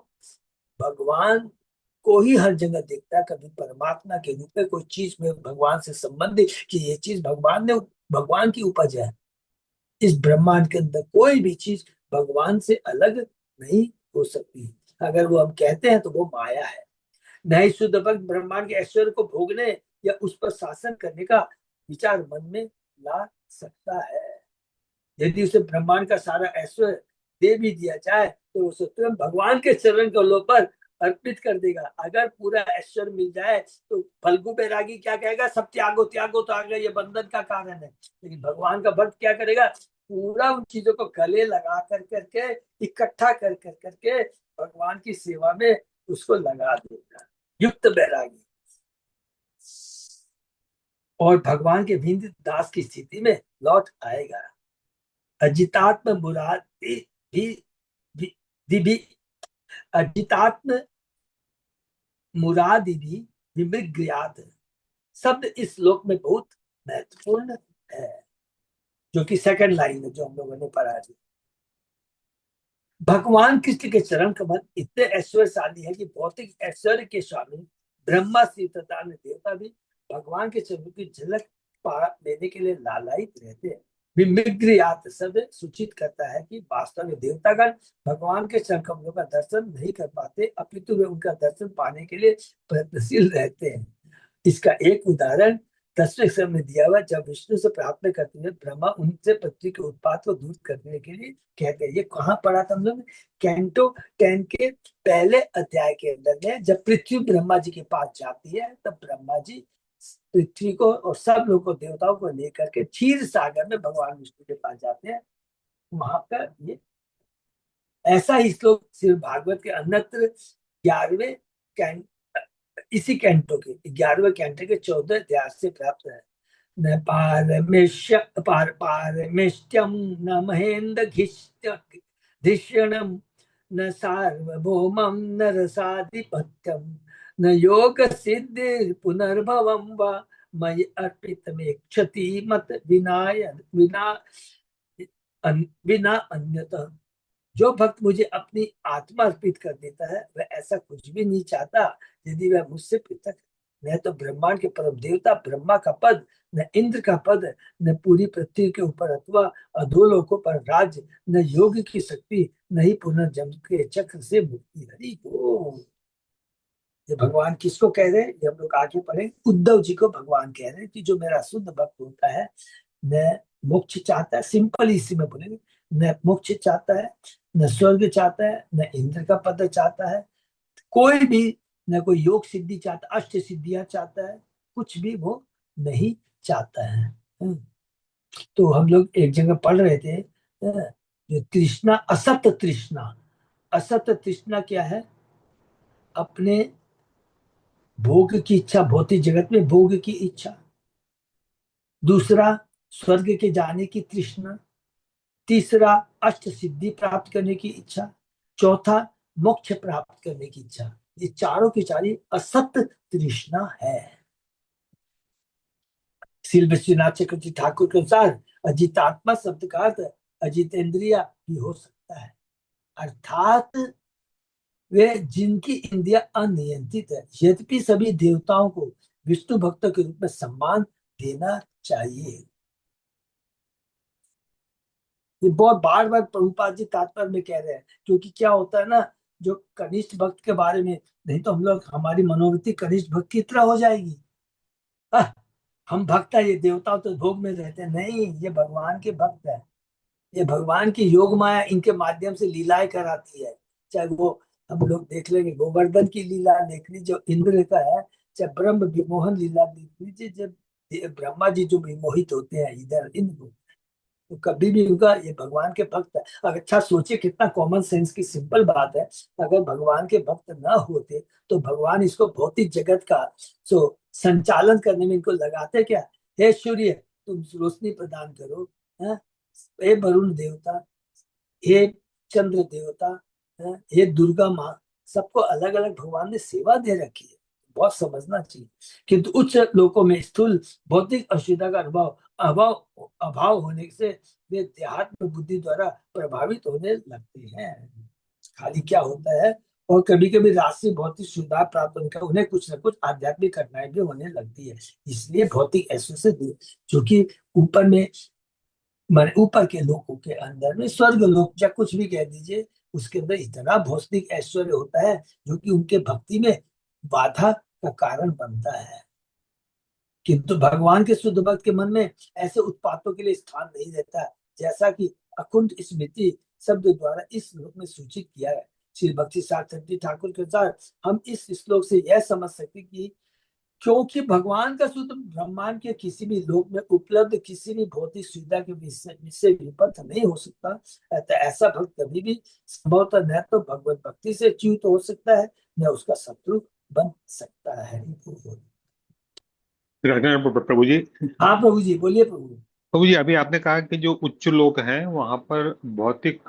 भगवान को ही हर जगह देखता है, कभी परमात्मा के रूप में कोई चीज में भगवान से संबंधित कि ये चीज भगवान की उपज है। इस ब्रह्मांड के अंदर कोई भी चीज भगवान से अलग नहीं हो सकती। अगर वो हम कहते हैं तो वो माया है। नहीं शुद्ध भक्त ब्रह्मांड के ऐश्वर्य को भोगने या उस पर शासन करने का विचार मन में ला सकता है। यदि उसे ब्रह्मांड का सारा ऐश्वर्य दे भी दिया जाए तो उसे तुरंत भगवान के चरण कमलों पर अर्पित कर देगा। अगर पूरा ऐश्वर्य मिल जाए तो फल्गु बैरागी क्या कहेगा? सब त्यागो त्यागो, तो आगे ये बंधन का कारण है। लेकिन भगवान का भक्त क्या करेगा? पूरा उन चीजों को गले लगा कर करके, इकट्ठा कर कर करके भगवान की सेवा में उसको लगा देगा, युक्त बैरागी। और भगवान के विंद दास की स्थिति में लौट आएगा। अजितात्म मुरादि भी, भी अजितात्म मुरादि भी विमृग्यात शब्द इस श्लोक में बहुत महत्वपूर्ण है, जो कि सेकंड लाइन है जो हम लोगों ने पढ़ा थी। भगवान कृष्ण के चरण कमल इतने ऐश्वर्यशाली है कि भौतिक ऐश्वर्य के स्वामी ब्रह्मा शिव तथा अन्य देवता भी भगवान के चरणों की झलक पा लेने के लिए लालायित रहते हैं। विमिग्रियात शब्द सूचित करता है कि वास्तव में देवतागण भगवान के चरण कमलों का दर्शन नहीं कर पाते, अपितु वे उनका दर्शन पाने के लिए प्रयत्नशील रहते हैं। इसका एक उदाहरण 10वें सर्ग में दिया हुआ, जब विष्णु से प्रार्थना करते हुए ब्रह्मा उनसे पृथ्वी के उत्पात को दूर करने के लिए कहते हैं। ये कहाँ पढ़ा था हम लोग? कैंटो 10 के पहले अध्याय के अंदर में, जब पृथ्वी ब्रह्मा जी के पास जाती है तब ब्रह्मा जी पृथ्वी को और सब लोगों देवताओं को लेकर के क्षीर सागर में भगवान विष्णु के पास जाते हैं। वहां पर ये ऐसा ही श्लोक श्री भागवत के अन्यत्र 11वें इसी कैंटो के 11वें कैंटो के 14 अध्याय से प्राप्त है। न पारमेष्ट्यम न महेन्द्र धृष्यणम न सार्वभौमम न रसाधिपत्यम न योग सिद्धि पुनर्भवम व मयि अर्पितमेक्षति मत विना अन्यतः। जो भक्त मुझे अपनी आत्मा अर्पित कर देता है वह ऐसा कुछ भी नहीं चाहता यदि वह मुझसे पृथक है। न तो ब्रह्मांड के परम देवता ब्रह्मा का पद, न इंद्र का पद, न पूरी पृथ्वी के ऊपर अथवा अधोलोकों पर राज्य, न योग की शक्ति, न ही पुनर्जन्म के चक्र से मुक्ति। हरि बोल। ये भगवान किसको कह रहे हैं? ये हम लोग आगे पढ़े। उद्धव जी को भगवान कह रहे हैं कि जो मेरा शुद्ध भक्त होता है न मोक्ष चाहता है, सिंपल इसी में बोलेंगे, न मोक्ष चाहता है, न स्वर्ग चाहता है, न इंद्र का पद चाहता है, कोई भी न कोई योग सिद्धि चाहता, अष्ट सिद्धियां चाहता है, कुछ भी वो नहीं चाहता है। तो हम लोग एक जगह पढ़ रहे थे, जो तृष्णा, असत तृष्णा, असत तृष्णा क्या है? अपने भोग की इच्छा, भौतिक जगत में भोग की इच्छा। दूसरा स्वर्ग के जाने की तृष्णा। तीसरा अष्ट सिद्धि प्राप्त करने की इच्छा। चौथा मोक्ष प्राप्त करने की इच्छा। ये चारों की चारी असत तृष्णा है। श्रीनाथ चक्रवर्ती ठाकुर के अनुसार अजितात्मा शब्द का अर्थ अजितेंद्रिया भी हो सकता है, अर्थात वे जिनकी इंद्रिया अनियंत्रित है। यद्यपि सभी देवताओं को विष्णु भक्तों के रूप में सम्मान देना चाहिए। ये बहुत बार बार प्रभुपाद जी तात्पर्य में कह रहे हैं, क्योंकि क्या होता है ना, जो कनिष्ठ भक्त के बारे में, नहीं तो हम लोग, हमारी मनोवृत्ति कनिष्ठ भक्त की तरह हो जाएगी। आह, हम भक्त है, ये देवता तो भोग में रहते हैं, नहीं, ये भगवान के भक्त है। ये भगवान की योग माया इनके माध्यम से लीलाएं कराती है। चाहे वो, हम लोग देख लेंगे, गोवर्धन की लीला देख लीजिए जो इंद्र का है, चाहे ब्रह्म विमोहन लीला देख लीजिए, जब ब्रह्मा जी जो विमोहित होते हैं इधर इंद्र को, तो कभी भी उनका, ये भगवान के भक्त है। अब अच्छा सोचिए, कितना कॉमन सेंस की सिंपल बात है, अगर भगवान के भक्त ना होते तो भगवान इसको भौतिक जगत का सो संचालन करने में इनको लगाते क्या? हे सूर्य, तुम रोशनी प्रदान करो, है? हे वरुण देवता, हे चंद्र देवता, हे दुर्गा माँ, सबको अलग अलग भगवान ने सेवा दे रखी है। बहुत समझना चाहिए। किंतु उच्च लोकों में स्थूल भौतिक असुविधा का अनुभव अभाव अभाव होने से वे देहात्म बुद्धि द्वारा प्रभावित होने लगते हैं। खाली क्या होता है, और कभी कभी राशि भौतिक सुविधा प्राप्त होने का उन्हें कुछ न कुछ आध्यात्मिक घटनाएं भी होने लगती है। इसलिए भौतिक ऐसे से दूर, क्योंकि ऊपर में, माने ऊपर के लोगों के अंदर में, स्वर्ग लोक या कुछ भी कह दीजिए, उसके अंदर इतना भौतिक ऐश्वर्य होता है जो कि उनके भक्ति में बाधा का कारण बनता है। किंतु भगवान के शुद्ध भक्त के मन में ऐसे उत्पातों के लिए स्थान नहीं रहता, जैसा कि अकुंठ स्मृति शब्द द्वारा इस श्लोक में सूचित किया है। श्री भक्ति सार्थी ठाकुर के अनुसार हम इस श्लोक से यह समझ सकते हैं कि क्योंकि भगवान का शुद्ध ब्रह्मांड के किसी भी लोक में उपलब्ध किसी भी भौतिक सुविधा के विषय विषय विपथ नहीं हो सकता, तो ऐसा भक्त कभी भी संभवतः न तो भगवत भक्ति से च्युत हो सकता है, न उसका शत्रु बन सकता है। प्रभु जी। हाँ प्रभु जी, बोलिए प्रभु। प्रभु जी, अभी आपने कहा कि जो उच्च लोक हैं वहां पर भौतिक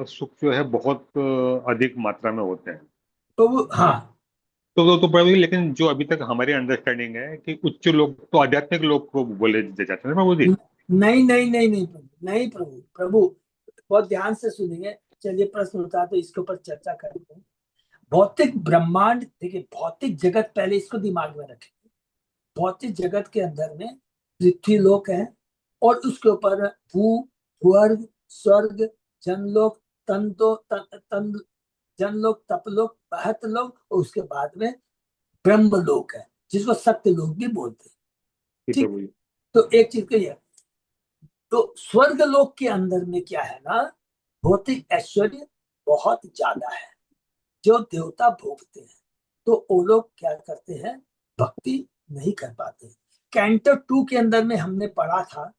सुख जो है बहुत अधिक मात्रा में होते हैं। प्रभु हाँ। तो प्रभु जी, लेकिन जो अभी तक हमारी अंडरस्टैंडिंग है कि उच्च लोक तो आध्यात्मिक लोक को बोले जाते हैं ना प्रभु जी। नहीं नहीं नहीं नहीं प्रभु, नहीं प्रभु, प्रभु बहुत ध्यान से सुनिए। चलिए प्रश्न उठा तो इसके ऊपर चर्चा करते हैं। भौतिक ब्रह्मांड, देखिए भौतिक जगत, पहले इसको दिमाग में रखें। भौतिक जगत के अंदर में पृथ्वी लोक है, और उसके ऊपर भू, भूअर्ग, स्वर्ग, जनलोक, तंतो तन, जनलोक, तपलोक, महतलोक, और उसके बाद में ब्रह्म लोक है, जिसको सत्य लोक भी बोलते हैं। जी ठीक। प्रभु जी। तो एक चीज कही है, तो स्वर्ग लोक के अंदर में क्या है ना, भौतिक ऐश्वर्य बहुत ज्यादा है, जो देवता भोगते हैं। तो वो लोग क्या करते हैं, भक्ति नहीं कर पाते। कैंटर 2 के अंदर में हमने पढ़ा था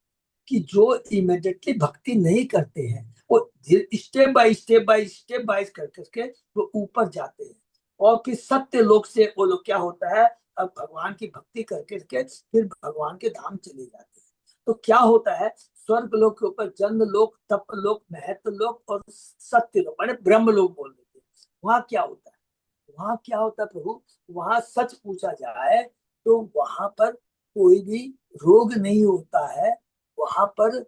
कि जो इमिडिएटली भक्ति नहीं करते हैं, वो स्टेप बाय स्टेप बाय कर करके वो ऊपर जाते हैं, और फिर सत्य लोक से वो लोग क्या होता है, अब भगवान की भक्ति करके के फिर भगवान के धाम चले जाते हैं। तो क्या होता है, स्वर्ग लोक के ऊपर जन्म लोक, तप लोक, महत्व लोक और सत्य लोक, माने ब्रह्म लोक बोल देते हैं। वहां क्या होता है, वहां क्या होता है प्रभु, वहां सच पूछा जाए तो वहां पर कोई भी रोग नहीं होता है। वहां पर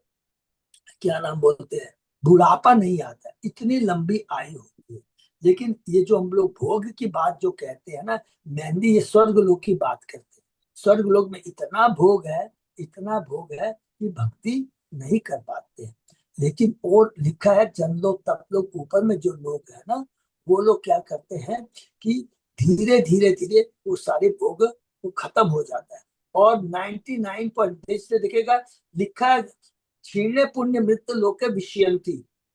क्या नाम बोलते हैं, बुढ़ापा नहीं आता है, इतनी लंबी आयु होती है। लेकिन ये जो हम लोग भोग की बात जो कहते हैं ना, मेहंदी, ये स्वर्ग लोक की बात करते हैं। स्वर्ग लोक में इतना भोग है, इतना भोग है कि भक्ति नहीं कर पाते हैं। लेकिन और लिखा है जनलोक, तपलोक, ऊपर में जो लोग है ना, वो लोग क्या करते हैं कि धीरे धीरे धीरे वो सारे भोग वो खत्म हो जाता है। और 99 से दिखेगा, लिखा है क्षीणे पुण्य मृत्यु लोके विषयंती,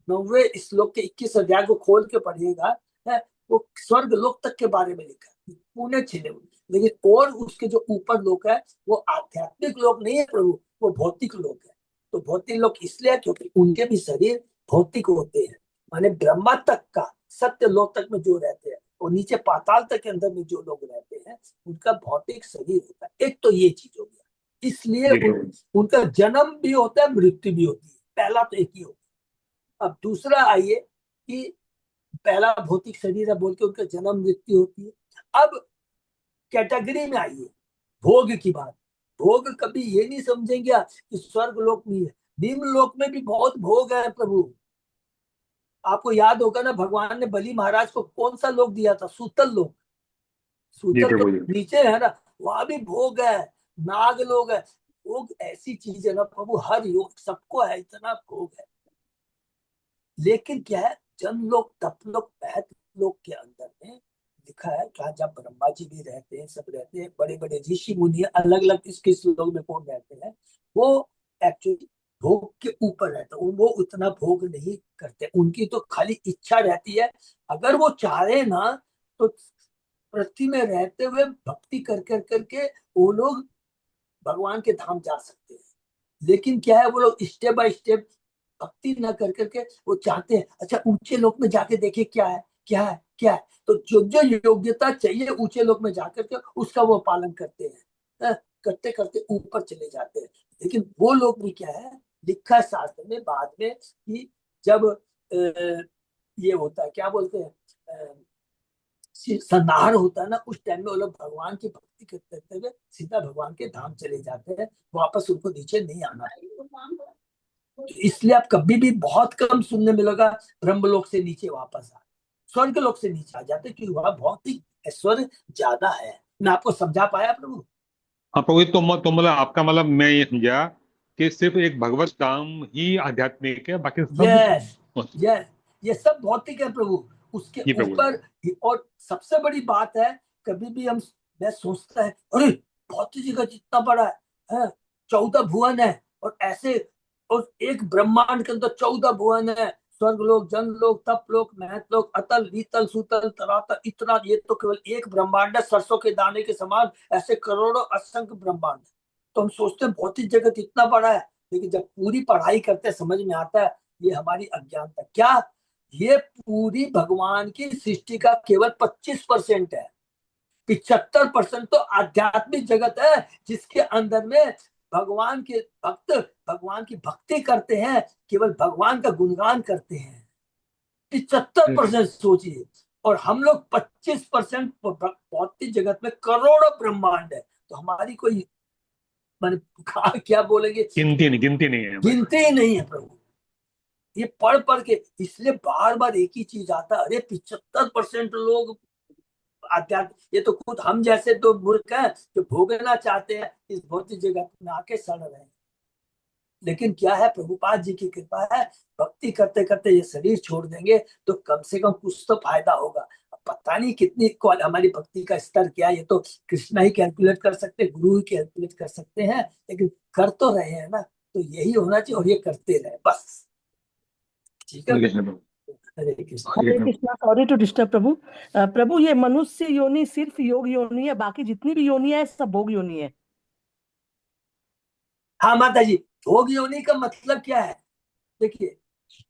9वें श्लोक के 21 अध्याय को खोल के पढ़िएगा, है वो स्वर्ग लोक तक के बारे में लिखा है, पुण्य क्षीणे। लेकिन और उसके जो ऊपर लोक है, वो आध्यात्मिक लोक नहीं है प्रभु, वो भौतिक लोक है। तो भौतिक लोक इसलिए क्योंकि उनके भी शरीर भौतिक होते हैं। माने ब्रह्मा तक का, सत्य लोक तक में जो रहते हैं, और नीचे पाताल तक के अंदर में जो लोग रहते हैं, उनका भौतिक शरीर होता है। एक तो ये चीज हो गया, इसलिए जी प्रभु जी। उनका जन्म भी होता है, मृत्यु भी होती है। पहला तो एक ही होता है। अब दूसरा आइए कि पहला भौतिक शरीर है बोल के उनका जन्म मृत्यु होती है। अब कैटेगरी में आइए, भोग की बात। भोग कभी ये नहीं समझेंगे कि स्वर्ग लोक नहीं है, निम्न लोक में भी बहुत भोग है प्रभु। आपको याद होगा ना, भगवान ने बलि महाराज को कौन सा लोक दिया था, सूतल लोक। जी सूतल प्रभु लोक जी। नीचे है ना, वहां भी भोग है, नाग लोग है। भोग ऐसी चीज है ना प्रभु, हर योग सबको है, इतना भोग है। लेकिन क्या है, जन लोग तप लोग महत लोग के अंदर में लिखा है, जहाँ जब ब्रह्मा जी भी रहते हैं, सब रहते हैं, बड़े बड़े ऋषि मुनि अलग अलग किस लोग में कौन रहते हैं, वो एक्चुअली भोग के ऊपर रहता है, वो उतना भोग नहीं करते, उनकी तो खाली इच्छा रहती है। अगर वो चाहे ना तो पृथ्वी में रहते हुए भक्ति कर कर करके वो लोग भगवान के धाम जा सकते हैं। लेकिन क्या है, वो लोग स्टेप बाय स्टेप भक्ति न कर करके वो चाहते हैं अच्छा ऊंचे लोक में जाके देखे क्या है, क्या है, क्या है। तो जो जो योग्यता चाहिए ऊंचे लोक में जाकर के उसका वो पालन करते हैं, करते करते ऊपर चले जाते हैं। लेकिन वो लोग भी क्या है, लिखा है शास्त्र में बाद में कि जब ये होता है, क्या बोलते हैं, संहार होता है ना, उस टाइम में वो लोग भगवान की भक्ति करते हुए सीधा भगवान के धाम चले जाते हैं, वापस उनको नीचे नहीं आना। तो इसलिए आप कभी भी बहुत कम सुनने मिलेगा ब्रह्मलोक से नीचे वापस आ, स्वर्ग लोक से नीचे आ जाते, क्योंकि वह बहुत ही ऐश्वर्य ज्यादा है। मैं आपको समझा पाया प्रभु? हाँ प्रभु, तो मतलब आपका मतलब मैं ये समझा कि सिर्फ एक भगवत धाम ही आध्यात्मिक है, बाकी सब। यस, यस, ये सब भौतिक है प्रभु। उसके जी प्रभु जी। ऊपर और सबसे बड़ी बात है, कभी भी हम, मैं सोचता है अरे भौतिक जगह जितना बड़ा है, 14 भुवन है, और ऐसे, और एक ब्रह्मांड के अंदर 14 भुवन है, स्वर्ग लोक, जन लोक, तप लोक, महत लोक, अतल वितल सुतल तरातल, इतना, ये तो केवल एक ब्रह्मांड है, सरसों के दाने के समान, ऐसे करोड़ों असंख्य ब्रह्मांड। तो हम सोचते हैं भौतिक जगत इतना बड़ा है, लेकिन जब पूरी पढ़ाई करते समझ में आता है ये हमारी अज्ञानता, क्या ये पूरी भगवान की सृष्टि का केवल 25% है। 75% तो आध्यात्मिक जगत है, जिसके अंदर में भगवान के भक्त भगवान की भक्ति करते हैं, केवल भगवान का गुणगान करते हैं। 75% सोचिए, और हम लोग 25% भौतिक जगत में करोड़ों ब्रह्मांड है। तो हमारी कोई, मैंने क्या बोलेंगे, गिनती नहीं है बस। गिनती ही नहीं है प्रभु। ये पढ़ पढ़ के इसलिए बार बार एक ही चीज आता है, अरे 75% लोग आध्यात्म, ये तो खुद हम जैसे तो मूर्ख हैं जो भोगना चाहते हैं इस भौतिक जगत में आके सड़ रहे हैं। लेकिन क्या है, प्रभुपाद जी की कृपा है, भक्ति करते करते ये शरीर छोड़ देंगे तो कम से कम कुछ तो फायदा होगा। अब पता नहीं कितनी हमारी भक्ति का स्तर क्या है, ये तो कृष्णा ही कैलकुलेट कर सकते हैं, गुरु ही कैलकुलेट कर सकते हैं, लेकिन कर तो रहे हैं ना, तो यही होना चाहिए और ये करते रहे बस। ठीक है, हरे कृष्ण प्रभु। Hare Krishna. Hare Hare Krishna. Krishna, sorry to disturb प्रभु। प्रभु ये मनुष्य योनि सिर्फ योग योनि है, बाकी जितनी भी योनि है सब भोग योनि है? हाँ माता जी, भोग योनि का मतलब क्या है? देखिए,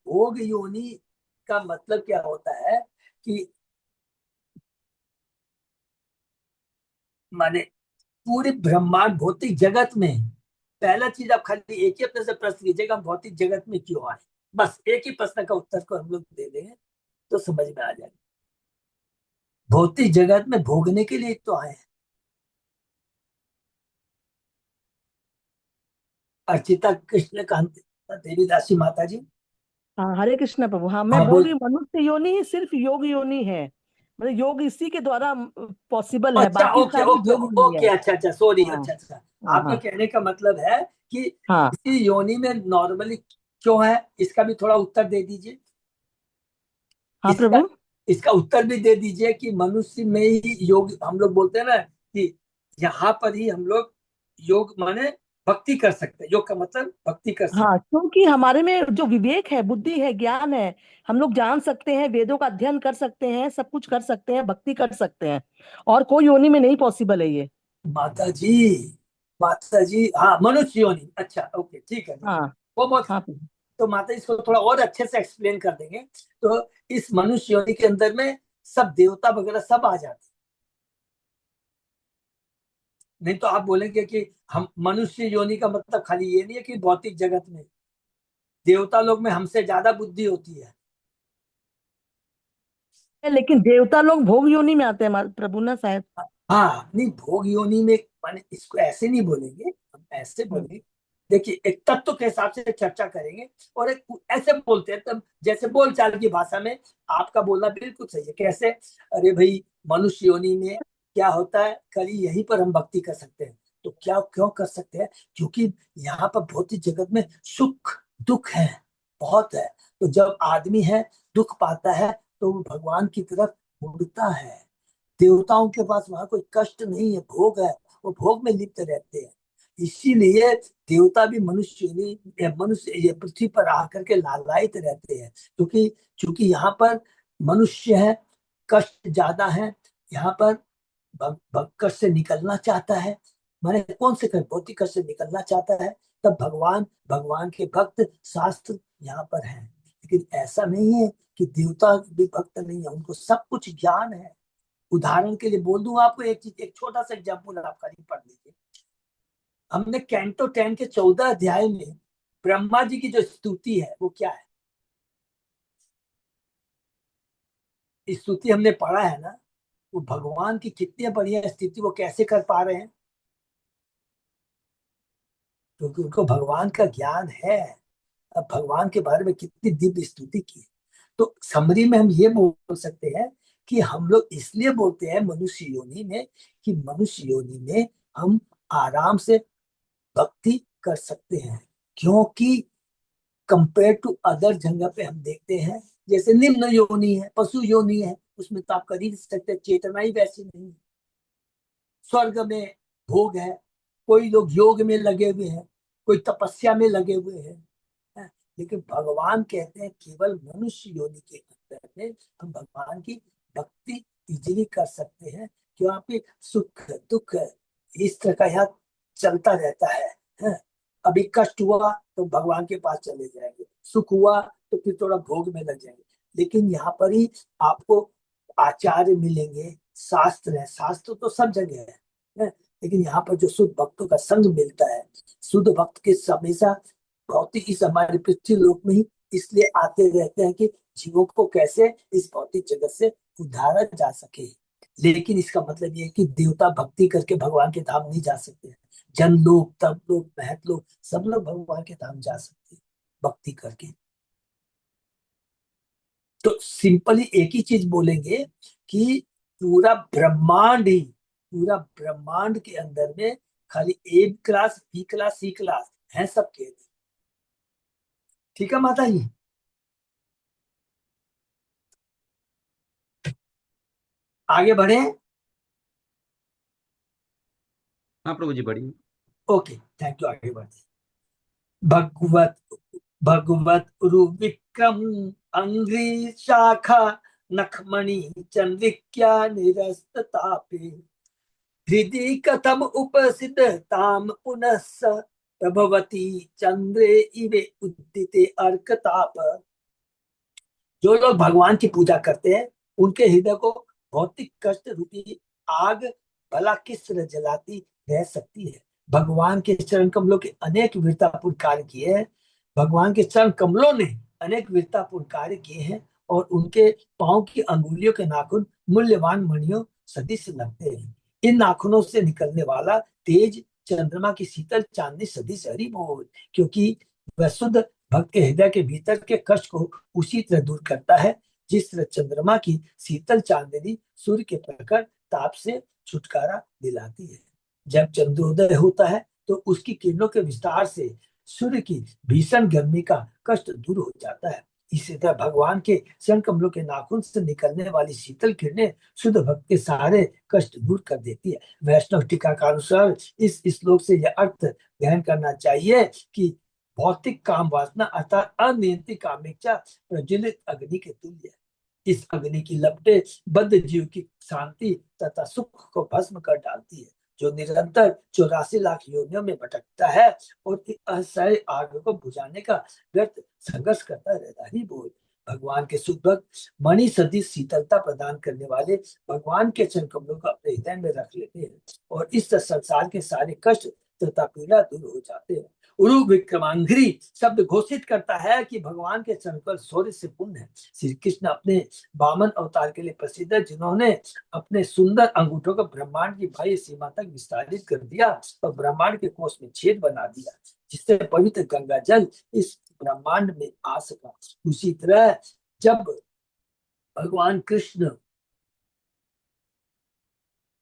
भोग योनि का मतलब क्या होता है कि माने पूरे ब्रह्मांड भौतिक जगत में, पहला चीज आप खाली एक ही अपने से प्रश्न कीजिएगा, हम भौतिक जगत में क्यों आए, बस एक ही प्रश्न का उत्तर को हम लोग दे देंगे तो समझ में आ जाएगा। भौतिक जगत में भोगने के लिए तो आए हैं। अर्चिता कृष्ण कांत देवीदासी माता जी। हाँ हरे कृष्णा प्रभु। हाँ मैं हाँ बोल बोल। रही हूँ मनुष्य योनि ही सिर्फ योग योनि है, मतलब योग इसी के द्वारा पॉसिबल है, अच्छा, बाकी ओके सारी ओके भोग योनि ओके, है। अच्छा अच्छा, सॉरी, हाँ अच्छा अच्छा। हाँ आपका हाँ कहने का मतलब है कि हाँ इसी योनि में नॉर्मली क्यों है, इसका भी थोड़ा उत्तर दे दीजिए। हाँ इसका प्रभु। इसका उत्तर भी दे दीजिए कि मनुष्य में ही योग, हम लोग बोलते हैं ना कि यहाँ पर ही हम लोग योग माने भक्ति कर सकते हैं, योग का मतलब भक्ति कर सकते हाँ क्योंकि हमारे में जो विवेक है, बुद्धि है, ज्ञान है, हम लोग जान सकते हैं, वेदों का अध्ययन कर सकते हैं, सब कुछ कर सकते हैं, भक्ति कर सकते हैं, और कोई योनि में नहीं पॉसिबल है ये। हैं। माता जी, हाँ मनुष्य योनि, अच्छा ओके, ठीक है, हाँ वो बहुत। हाँ प्रभु। तो माता जी इसको थोड़ा और अच्छे से एक्सप्लेन कर देंगे। तो इस मनुष्य योनि के अंदर में सब देवता वगैरह सब आ जाते हैं। नहीं तो आप बोलेंगे कि हम मनुष्य योनि का मतलब खाली ये नहीं है कि भौतिक जगत में, देवता लोग में हमसे ज्यादा बुद्धि होती है। लेकिन देवता लोग भोग योनि में आते हैं प्रभु ना शायद। हाँ नहीं, भोग योनि में माने इसको ऐसे नहीं बोलेंगे, हम ऐसे हम्म। बोलेंगे। देखिए, एक तत्व के हिसाब से चर्चा करेंगे, और एक ऐसे बोलते हैं तब, जैसे बोलचाल की भाषा में आपका बोलना बिल्कुल सही है। कैसे? अरे भाई, मनुष्य योनि में क्या होता है, कल यहीं पर हम भक्ति कर सकते हैं। तो क्या क्यों कर सकते हैं? क्योंकि यहाँ पर भौतिक जगत में सुख दुख है, बहुत है। तो जब आदमी है दुख पाता है तो वो भगवान की तरफ मुड़ता है। देवताओं के पास वहां कोई कष्ट नहीं है, भोग है, वो भोग में लिप्त रहते हैं। इसीलिए देवता भी मनुष्य नहीं, मनुष्य ये पृथ्वी पर आकर के लालायित रहते हैं, क्योंकि क्योंकि यहाँ पर मनुष्य है, कष्ट ज्यादा है यहाँ पर। कष्ट से निकलना चाहता है, माने कौन से कष्ट? भौतिक कष्ट से निकलना चाहता है, तब भगवान भगवान के भक्त शास्त्र यहाँ पर हैं। लेकिन ऐसा नहीं है कि देवता भी भक्त नहीं है, उनको सब कुछ ज्ञान है। उदाहरण के लिए बोल दूं आपको एक चीज, एक छोटा सा एग्जाम्पल आप खाली पढ़ लीजिए। हमने कैंटो 10 के 14 अध्याय में ब्रह्मा जी की जो स्तुति है वो क्या है? स्तुति हमने पढ़ा है ना, वो भगवान की कितनी बढ़िया स्तुति, वो कैसे कर पा रहे हैं? क्योंकि उनको भगवान का ज्ञान है। अब भगवान के बारे में कितनी दिव्य स्तुति की है। तो समरी में हम ये बोल सकते हैं कि हम लोग इसलिए बोलते हैं मनुष्य योनि में, कि मनुष्य योनि में हम आराम से भक्ति कर सकते हैं। क्योंकि कंपेयर टू अदर जगह पे हम देखते हैं, जैसे निम्न योनि है, पशु योनि है, उसमें तो आप कर ही नहीं सकते, चेतना ही वैसी नहीं है। स्वर्ग में भोग है, कोई लोग योग में लगे हुए हैं, कोई तपस्या में लगे हुए हैं, है? लेकिन भगवान कहते हैं केवल मनुष्य योनि के अंदर में हम भगवान की भक्ति इजीली कर सकते हैं। क्यों पे सुख दुख इस तरह का यहाँ चलता रहता है? अभी कष्ट हुआ तो भगवान के पास चले जाएंगे, सुख हुआ तो फिर थोड़ा भोग में लग जाएंगे। लेकिन यहाँ पर ही आपको आचार्य मिलेंगे, शास्त्र है, शास्त्र तो सब जगह है? लेकिन यहाँ पर जो शुद्ध भक्तों का संग मिलता है, शुद्ध भक्त के हमेशा भौतिक इस हमारे पृथ्वी लोक में ही इसलिए आते रहते हैं कि जीवों को कैसे इस भौतिक जगत से उद्धारा जा सके। लेकिन इसका मतलब ये है कि देवता भक्ति करके भगवान के धाम नहीं जा सकते। जन लोग, तप लोग, महत लोग, सब लोग भगवान के धाम जा सकते हैं भक्ति करके। तो सिंपली एक ही चीज बोलेंगे कि पूरा ब्रह्मांड के अंदर में खाली ए क्लास, बी क्लास, सी क्लास है सबके। ठीक है माता जी? आगे बढ़े? हाँ प्रभु जी बढ़िया। Okay, thank you. आगे बढ़ते। भगवत भगवत उरु विक्रम अंग्री शाखा नखमणि चंद्रिक्या निरस्त तापे हृदि कथम उपसिद्ध ताम पुनः प्रभवती चंद्रे इवे उदिते अर्कताप। जो लोग भगवान की पूजा करते हैं उनके हृदय को भौतिक कष्ट रूपी आग भला किस तरह जलाती रह सकती है? भगवान के चरण कमलों के अनेक वीरतापूर्ण कार्य किए हैं। भगवान के चरण कमलों ने अनेक वीरतापूर्ण कार्य किए हैं और उनके पांव की अंगुलियों के नाखून मूल्यवान मणियों सदृश लगते हैं। इन नाखूनों से निकलने वाला तेज चंद्रमा की शीतल चांदनी सदृश हरि बोल, क्योंकि वह शुद्ध भक्त के हृदय के भीतर के कष्ट को उसी तरह दूर करता है जिस तरह चंद्रमा की शीतल चांदनी सूर्य के प्रखर ताप से छुटकारा दिलाती है। जब चंद्रोदय होता है तो उसकी किरणों के विस्तार से सूर्य की भीषण गर्मी का कष्ट दूर हो जाता है। इसी तरह भगवान के चरण कमलों के नाखून से निकलने वाली शीतल किरणें शुद्ध भक्त के सारे कष्ट दूर कर देती है। वैष्णव टीका का अनुसार इस श्लोक से यह अर्थ ग्रहण करना चाहिए कि भौतिक काम वासना अर्थात अनियंत्रित कामेच्छा प्रज्वलित अग्नि के तुल्य है। इस अग्नि की लपटें बद्ध जीव की शांति तथा सुख को भस्म कर डालती है, जो निरंतर 84 लाख योनियों में भटकता है और असह्य आग को बुझाने का व्यर्थ संघर्ष करता रहता ही बोल। भगवान के शुद्ध भक्त मणि सदृश शीतलता प्रदान करने वाले भगवान के चरण कमलों को अपने हृदय में रख लेते हैं और इस संसार के सारे कष्ट तथा पीड़ा दूर हो जाते हैं। उरु विक्रमांग्री शब्द घोषित करता है कि भगवान के चरण कमल शौर्य से पूर्ण है। श्री कृष्ण अपने वामन अवतार के लिए प्रसिद्ध है, जिन्होंने अपने सुंदर अंगूठों को ब्रह्मांड की बाह्य सीमा तक विस्तारित कर दिया और ब्रह्मांड के कोष में छेद बना दिया, जिससे पवित्र गंगा जल इस ब्रह्मांड में आ सका। उसी तरह जब भगवान कृष्ण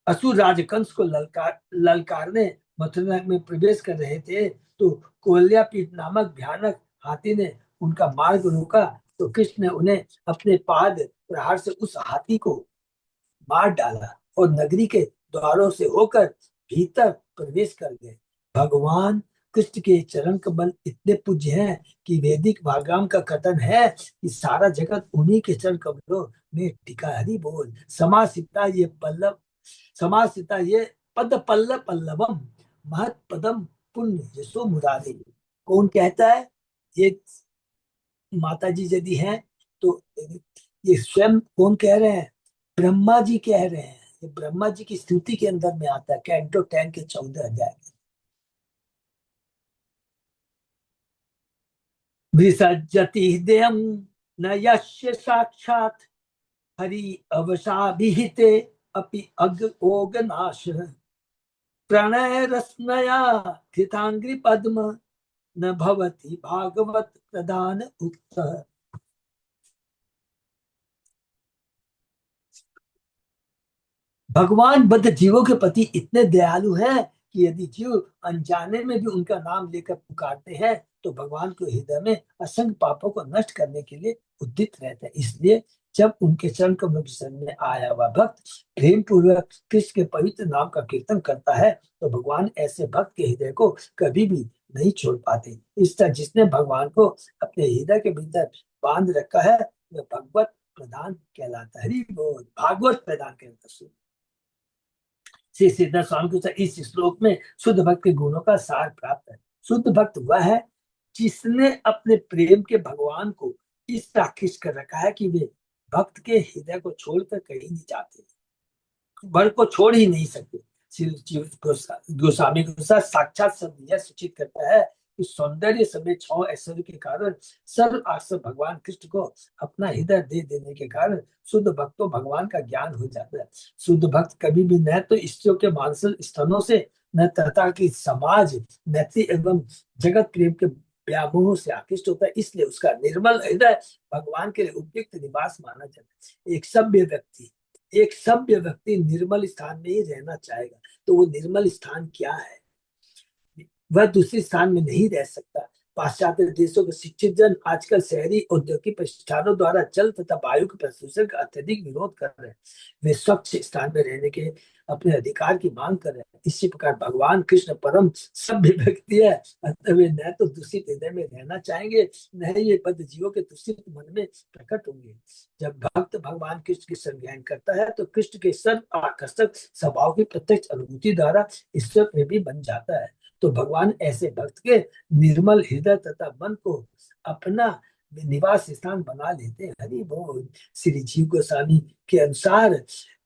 असुर राजकंस को ललकारने मथुरा में प्रवेश कर रहे थे तो कोल्यापीठ नामक भयानक हाथी ने उनका मार्ग रोका, तो कृष्ण ने उन्हें अपने पाद प्रहार से उस हाथी को मार डाला और नगरी के द्वारों से होकर भीतर प्रवेश कर गए। भगवान कृष्ण के चरण कमल इतने पूज्य हैं कि वैदिक भागवत का कथन है कि सारा जगत उन्हीं के चरण कमलों में टिका है। हरि बोल। समासिता ये पद पल्लव पल्लवम महत पदम पुण्य यशो मुरारी। कौन कहता है? ये माता जी यदि हैं तो ये स्वयं कौन कह रहे हैं? ब्रह्मा जी कह रहे हैं। ये ब्रह्मा जी की स्तुति के अंदर में आता है, कैंटो 10 के 14 अध्याय। विसर्जति हृदयं न यस्य साक्षात् हरि अवसाभिहिते अपि अग ओगनाश प्रणय रसनया कृतांग्रि पद्म न भवति भागवत प्रधान उक्त। भगवान बद्ध जीवों के प्रति इतने दयालु हैं कि यदि जीव अनजाने में भी उनका नाम लेकर पुकारते हैं तो भगवान के हृदय में असंख्य पापों को नष्ट करने के लिए उद्यत रहते हैं। इसलिए जब उनके चरण कमलों की शरण में आया हुआ भक्त प्रेम पूर्वक कृष्ण के पवित्र नाम का कीर्तन करता है तो भगवान ऐसे भक्त के हृदय को कभी भी नहीं छोड़ पाते। इस तरह जिसने भगवान को अपने हृदय के भीतर बांध रखा है वह भगवत प्रधान कहलाता है। हरि बोल। भागवत प्रधान कहलाता है। श्री सिद्धार्थ स्वामी को इस श्लोक में शुद्ध भक्त के गुणों का सार प्राप्त है। शुद्ध भक्त वह है जिसने अपने प्रेम के भगवान को इस तरह आकृष्ट कर रखा है कि वे भक्त के हृदय को छोड़कर कहीं नहीं जाते, भर को छोड़ ही नहीं सकते। गोस्वामी साक्षात शब्द यह सूचित करता है कि सौंदर्य समेत 6 ऐश्वर्य के कारण सर्व आश्रय भगवान कृष्ण को अपना हृदय दे देने के कारण शुद्ध भक्तों भगवान का ज्ञान हो जाता है। शुद्ध भक्त कभी भी न तो स्त्रियों के मानसिक स्तनों से न तथा की समाज नैतिक एवं जगत प्रेम के व्यामोह से आकृष्ट होता है, इसलिए उसका निर्मल हृदय भगवान के लिए उपयुक्त निवास माना जाता है। एक सभ्य व्यक्ति निर्मल स्थान में ही रहना चाहेगा, तो वो निर्मल स्थान क्या है? वह दूसरे स्थान में नहीं रह सकता। पाश्चात्य देशों के शिक्षित जन आजकल शहरी औद्योगिक प्रतिष्ठानों द्वारा जल तथा वायु के प्रदूषण का अत्यधिक विरोध कर रहे हैं। वे स्वच्छ स्थान में रहने के अपने अधिकार की मांग कर रहे हैं। इसी प्रकार भगवान कृष्ण परम सभ्य व्यक्ति है, अतः वे न तो दूषित हृदय में रहना चाहेंगे न ही ये बद्ध जीवों के दूषित मन में प्रकट होंगे। जब भक्त भगवान कृष्ण की संज्ञान करता है तो कृष्ण के सर्व आकर्षक स्वभाव की प्रत्यक्ष अनुभूति द्वारा ईश्वर में भी बन जाता है। तो भगवान ऐसे भक्त के निर्मल हृदय तथा मन को अपना निवास स्थान बना लेते हैं। हरि बोल। श्री जीव गोस्वामी के अनुसार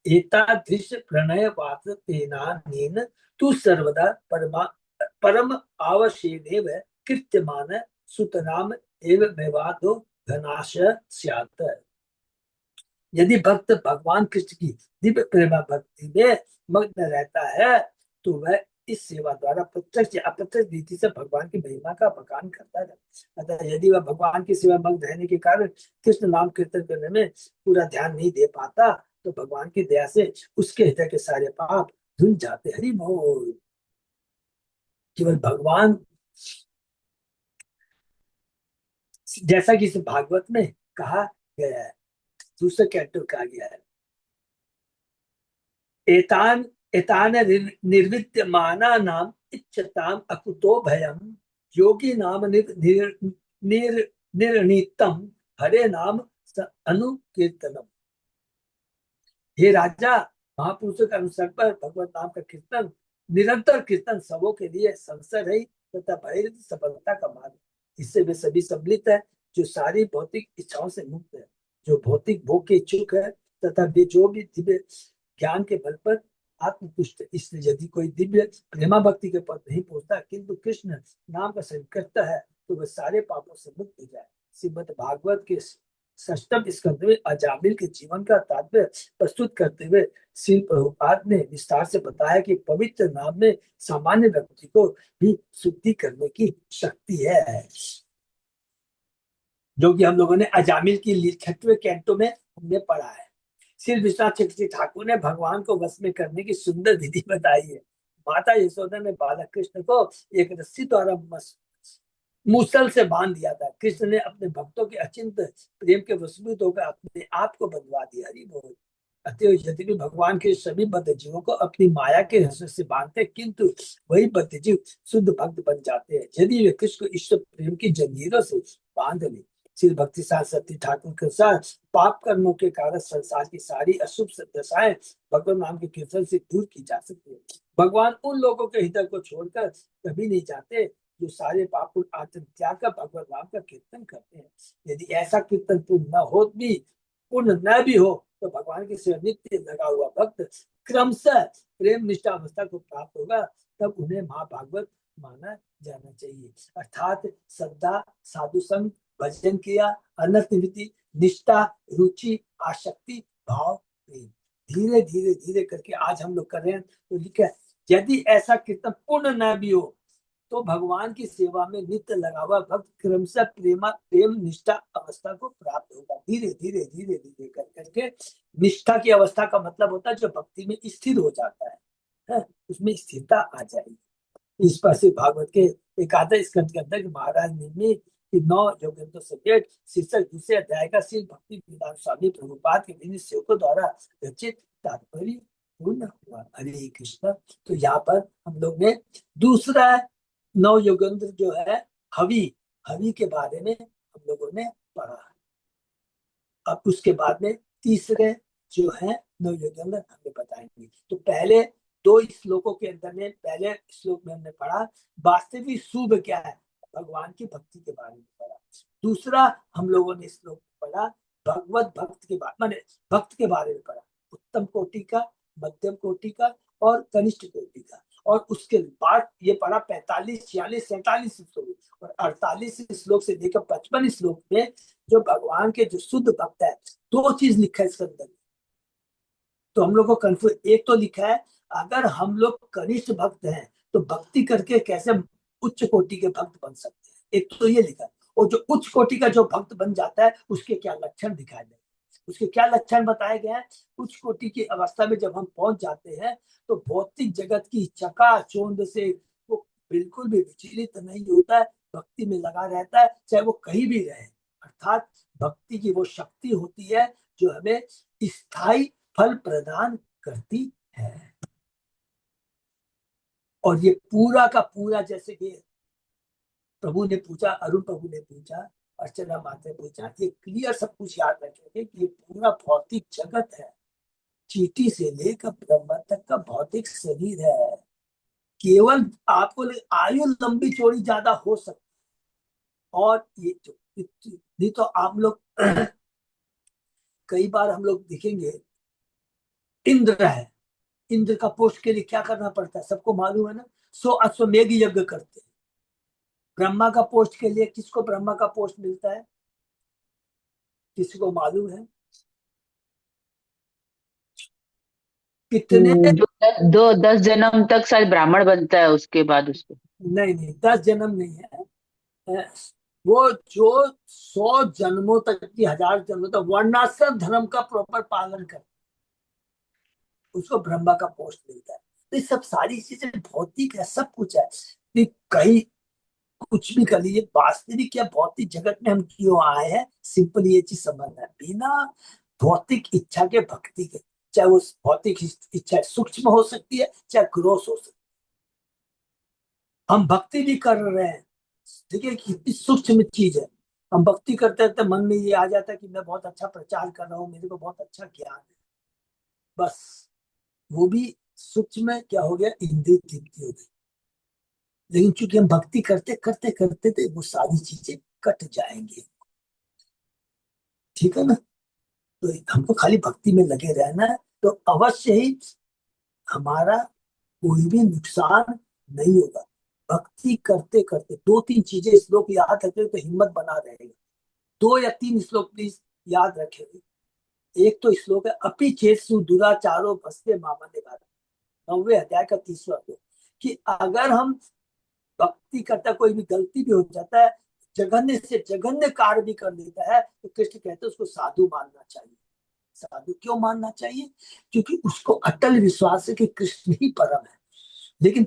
एतादृश प्रणय वातेन तु सर्वदा परम आवश्यदेव कृत्यमान सुतनाम एवं मेवादो घनाश स्यात्। यदि भक्त भगवान कृष्ण की दिव्य प्रेमा भक्ति में मग्न रहता है तो वह इस सेवा द्वारा प्रत्यक्ष या अप्रत्यक्ष रीति से भगवान की महिमा का बखान करता है। अतः यदि वह भगवान की सेवा मग्न रहने के कारण कृष्ण नाम कीर्तन करने में पूरा ध्यान नहीं दे पाता तो भगवान की दया से उसके हृदय के सारे पाप धुल जाते। हरि बोल। केवल भगवान, जैसा कि इस भागवत में कहा गया है, दूसरे कैंटो कहा गया है, एतान एतान निर्विद्यमानानाम इच्छताम अकुतो भयम योगी नाम निर्णीतम हरे नाम अनुकीर्तनम। हे राजा, महापुरुषों के अनुसार पर भगवत नाम का कीर्तन, निरंतर कीर्तन सबों के लिए संशय रहित तथा भय सफलता का मार्ग। इससे वे सभी सम्मिलित है जो सारी भौतिक इच्छाओं से मुक्त है, जो भौतिक भोग के इच्छुक है तथा वे जो भी दिव्य ज्ञान के बल पर आत्मतुष्ट। इसलिए यदि कोई दिव्य प्रेमा भक्ति के पद नहीं पहुंचता किंतु कृष्ण नाम का संग करता है तो वह सारे पापों से मुक्त हो जाए। श्रीमद् भागवत के षष्ठम स्कंध में अजामिल के जीवन का तात्पर्य प्रस्तुत करते हुए श्री प्रभुपाद ने विस्तार से बताया कि पवित्र नाम में सामान्य व्यक्ति को भी शुद्धि करने की शक्ति है, जो कि हम लोगों ने अजामिल की 6वें कैंटो में हमने पढ़ा है। श्री विश्वनाथ चक्रवर्ती ठाकुर ने भगवान को वश में करने की सुंदर विधि बताई है। माता यशोदा ने बालक कृष्ण को एक रस्सी द्वारा मूसल से बांध दिया था। कृष्ण ने अपने भक्तों के अचिंत प्रेम के वशीभूत होकर अपने आप को बंधवा दिया। हरि बोल। अतः यद्यपि भगवान के सभी बद्ध जीवों को अपनी माया के रस्से से बांधते, किंतु वही बद्ध जीव शुद्ध भक्त बन जाते हैं यदि वे कृष्ण को ईश्वर प्रेम की जंजीरों से बांध ले। श्री भक्ति सती ठाकुर के साथ पाप कर्मों के कारण संसार की सारी अशुभ दशाएं भगवान नाम के कीर्तन से दूर की जा सकती है। भगवान उन लोगों के हृदय को छोड़कर कभी नहीं जाते जो सारे पाप आत्म त्याग कर भगवान नाम का कीर्तन करते हैं। यदि ऐसा कीर्तन पूर्ण न भी हो तो भगवान के सेवा नित्य लगा हुआ भक्त क्रमशः प्रेम निष्ठा अवस्था को प्राप्त होगा, तब उन्हें महाभागवत माना जाना चाहिए। अर्थात श्रद्धा, साधु संग, भजन किया, अनर्थ निवृत्ति, निष्ठा, रुचि, आसक्ति, भाव, प्रेम, धीरे धीरे धीरे करके आज हम लोग कर रहे हैं। तो लिखा यदि ऐसा कीर्तन पूर्ण न भी हो तो भगवान की सेवा में नित्य लगा हुआ भक्त क्रमशः प्रेम निष्ठा अवस्था को प्राप्त होगा। धीरे धीरे धीरे धीरे कर करके निष्ठा की अवस्था का मतलब होता है जो भक्ति में स्थिर हो जाता है, उसमें स्थिरता आ जाएगी। इस पर से भागवत के एकादश स्कंद के अंदर महाराज ने 9 योगेंद्र समेत शीर्षक दूसरे अध्याय का श्री भक्ति वेदांत स्वामी प्रभुपाद के विभिन्न सेवकों द्वारा रचित तात्पर्य पूर्ण हुआ। हरे कृष्ण। तो यहाँ पर हम लोग ने दूसरा 9 योगेंद्र जो है हवि के बारे में हम लोगों ने पढ़ा। अब उसके बाद में तीसरे जो है 9 योगेंद्र हमें बताएंगे। तो पहले 2 श्लोकों के अंदर में पहले श्लोक में हमने पढ़ा वास्तविक शुभ क्या है, भगवान की भक्ति के बारे में पढ़ा। दूसरा हम लोगों ने श्लोक पढ़ा भगवत भक्त के बारे माने भक्त के बारे में पढ़ा, उत्तम कोटि का, मध्यम कोटि का और कनिष्ठ कोटि का। और उसके बाद ये पढ़ा 45, 46, 47 श्लोक और 48 श्लोक से लेकर 55 श्लोक में जो भगवान के जो शुद्ध भक्त है 2 चीज लिखा है इसके अंदर। तो हम लोग को कंफ्यूज, एक तो लिखा है अगर हम लोग कनिष्ठ भक्त हैं तो भक्ति करके कैसे उच्च कोटि के भक्त बन सकते हैं, एक तो ये लिखा है। और जो उच्च कोटि का जो भक्त बन जाता है उसके क्या लक्षण दिखाए गए, उसके क्या लक्षण बताए गए हैं। उच्च कोटि की अवस्था में जब हम पहुंच जाते हैं तो भौतिक जगत की चकाचौंध से वो बिल्कुल भी विचलित नहीं होता है, भक्ति में लगा रहता है चाहे वो कहीं भी रहे। अर्थात भक्ति की वो शक्ति होती है जो हमें स्थायी फल प्रदान करती है। और ये पूरा का पूरा जैसे कि प्रभु ने पूछा, अरुण प्रभु ने पूछा, अर्चना माता ने पूछा, ये क्लियर सब कुछ याद रखेंगे कि ये पूरा भौतिक जगत है, चींटी से लेकर ब्रह्म तक का भौतिक शरीर है। केवल आपको आयु लंबी चौड़ी ज्यादा हो सकती है। और ये नहीं तो आप लोग कई बार हम लोग देखेंगे इंद्र है, इंद्र का पोस्ट के लिए क्या करना पड़ता है सबको मालूम है ना, 100 अश्वमेघ यज्ञ करते हैं। ब्रह्मा का पोस्ट के लिए किसको ब्रह्मा का पोस्ट मिलता है, किसी को मालूम है कितने? 10 जन्म तक शायद ब्राह्मण बनता है, उसके बाद उसको नहीं 10 जन्म नहीं है, वो जो 100 जन्मों तक की 1000 जन्मों तक वर्णाश्रम धर्म का प्रॉपर पालन कर उसको ब्रह्मा का पोस्ट मिलता है। तो ये सब सारी चीजें भौतिक है, सब कुछ है। कहीं कुछ भी कर लीजिए, वास्तविक या भौतिक जगत में हम क्यों आए हैं, सिंपल ये चीज समझना है। बिना भौतिक इच्छा के भक्ति के, चाहे वो भौतिक इच्छा सूक्ष्म हो सकती है चाहे ग्रोस हो सकती है, हम भक्ति भी कर रहे हैं। देखिए कितनी सूक्ष्म चीज है, हम भक्ति करते हैं तो मन में ये आ जाता है कि मैं बहुत अच्छा प्रचार कर रहा हूँ, मेरे को बहुत अच्छा ज्ञान है, बस वो भी सूक्ष्म क्या हो गया, इंद्रिय तृप्ति हो गई। लेकिन चूंकि हम भक्ति करते करते करते थे वो सारी चीजें कट जाएंगी, ठीक है ना। तो हमको खाली भक्ति में लगे रहना है तो अवश्य ही हमारा कोई भी नुकसान नहीं होगा। भक्ति करते करते 2-3 चीजें श्लोक याद रखें तो हिम्मत बना रहेगा। 2 या 3 श्लोक प्लीज याद रखेंगे। एक तो श्लोक है अपि चेत्सु दुराचारो भस्ते मामने वाला, 9वें अध्याय का 30वां श्लोक, कि अगर हम भक्ति करता कोई भी गलती भी हो जाता है, जघन्य से जघन्य कार्य भी कर लेता है, तो कृष्ण कहते हैं उसको साधु मानना चाहिए। साधु क्यों मानना चाहिए? क्योंकि उसको अटल विश्वास है कि कृष्ण ही परम है, लेकिन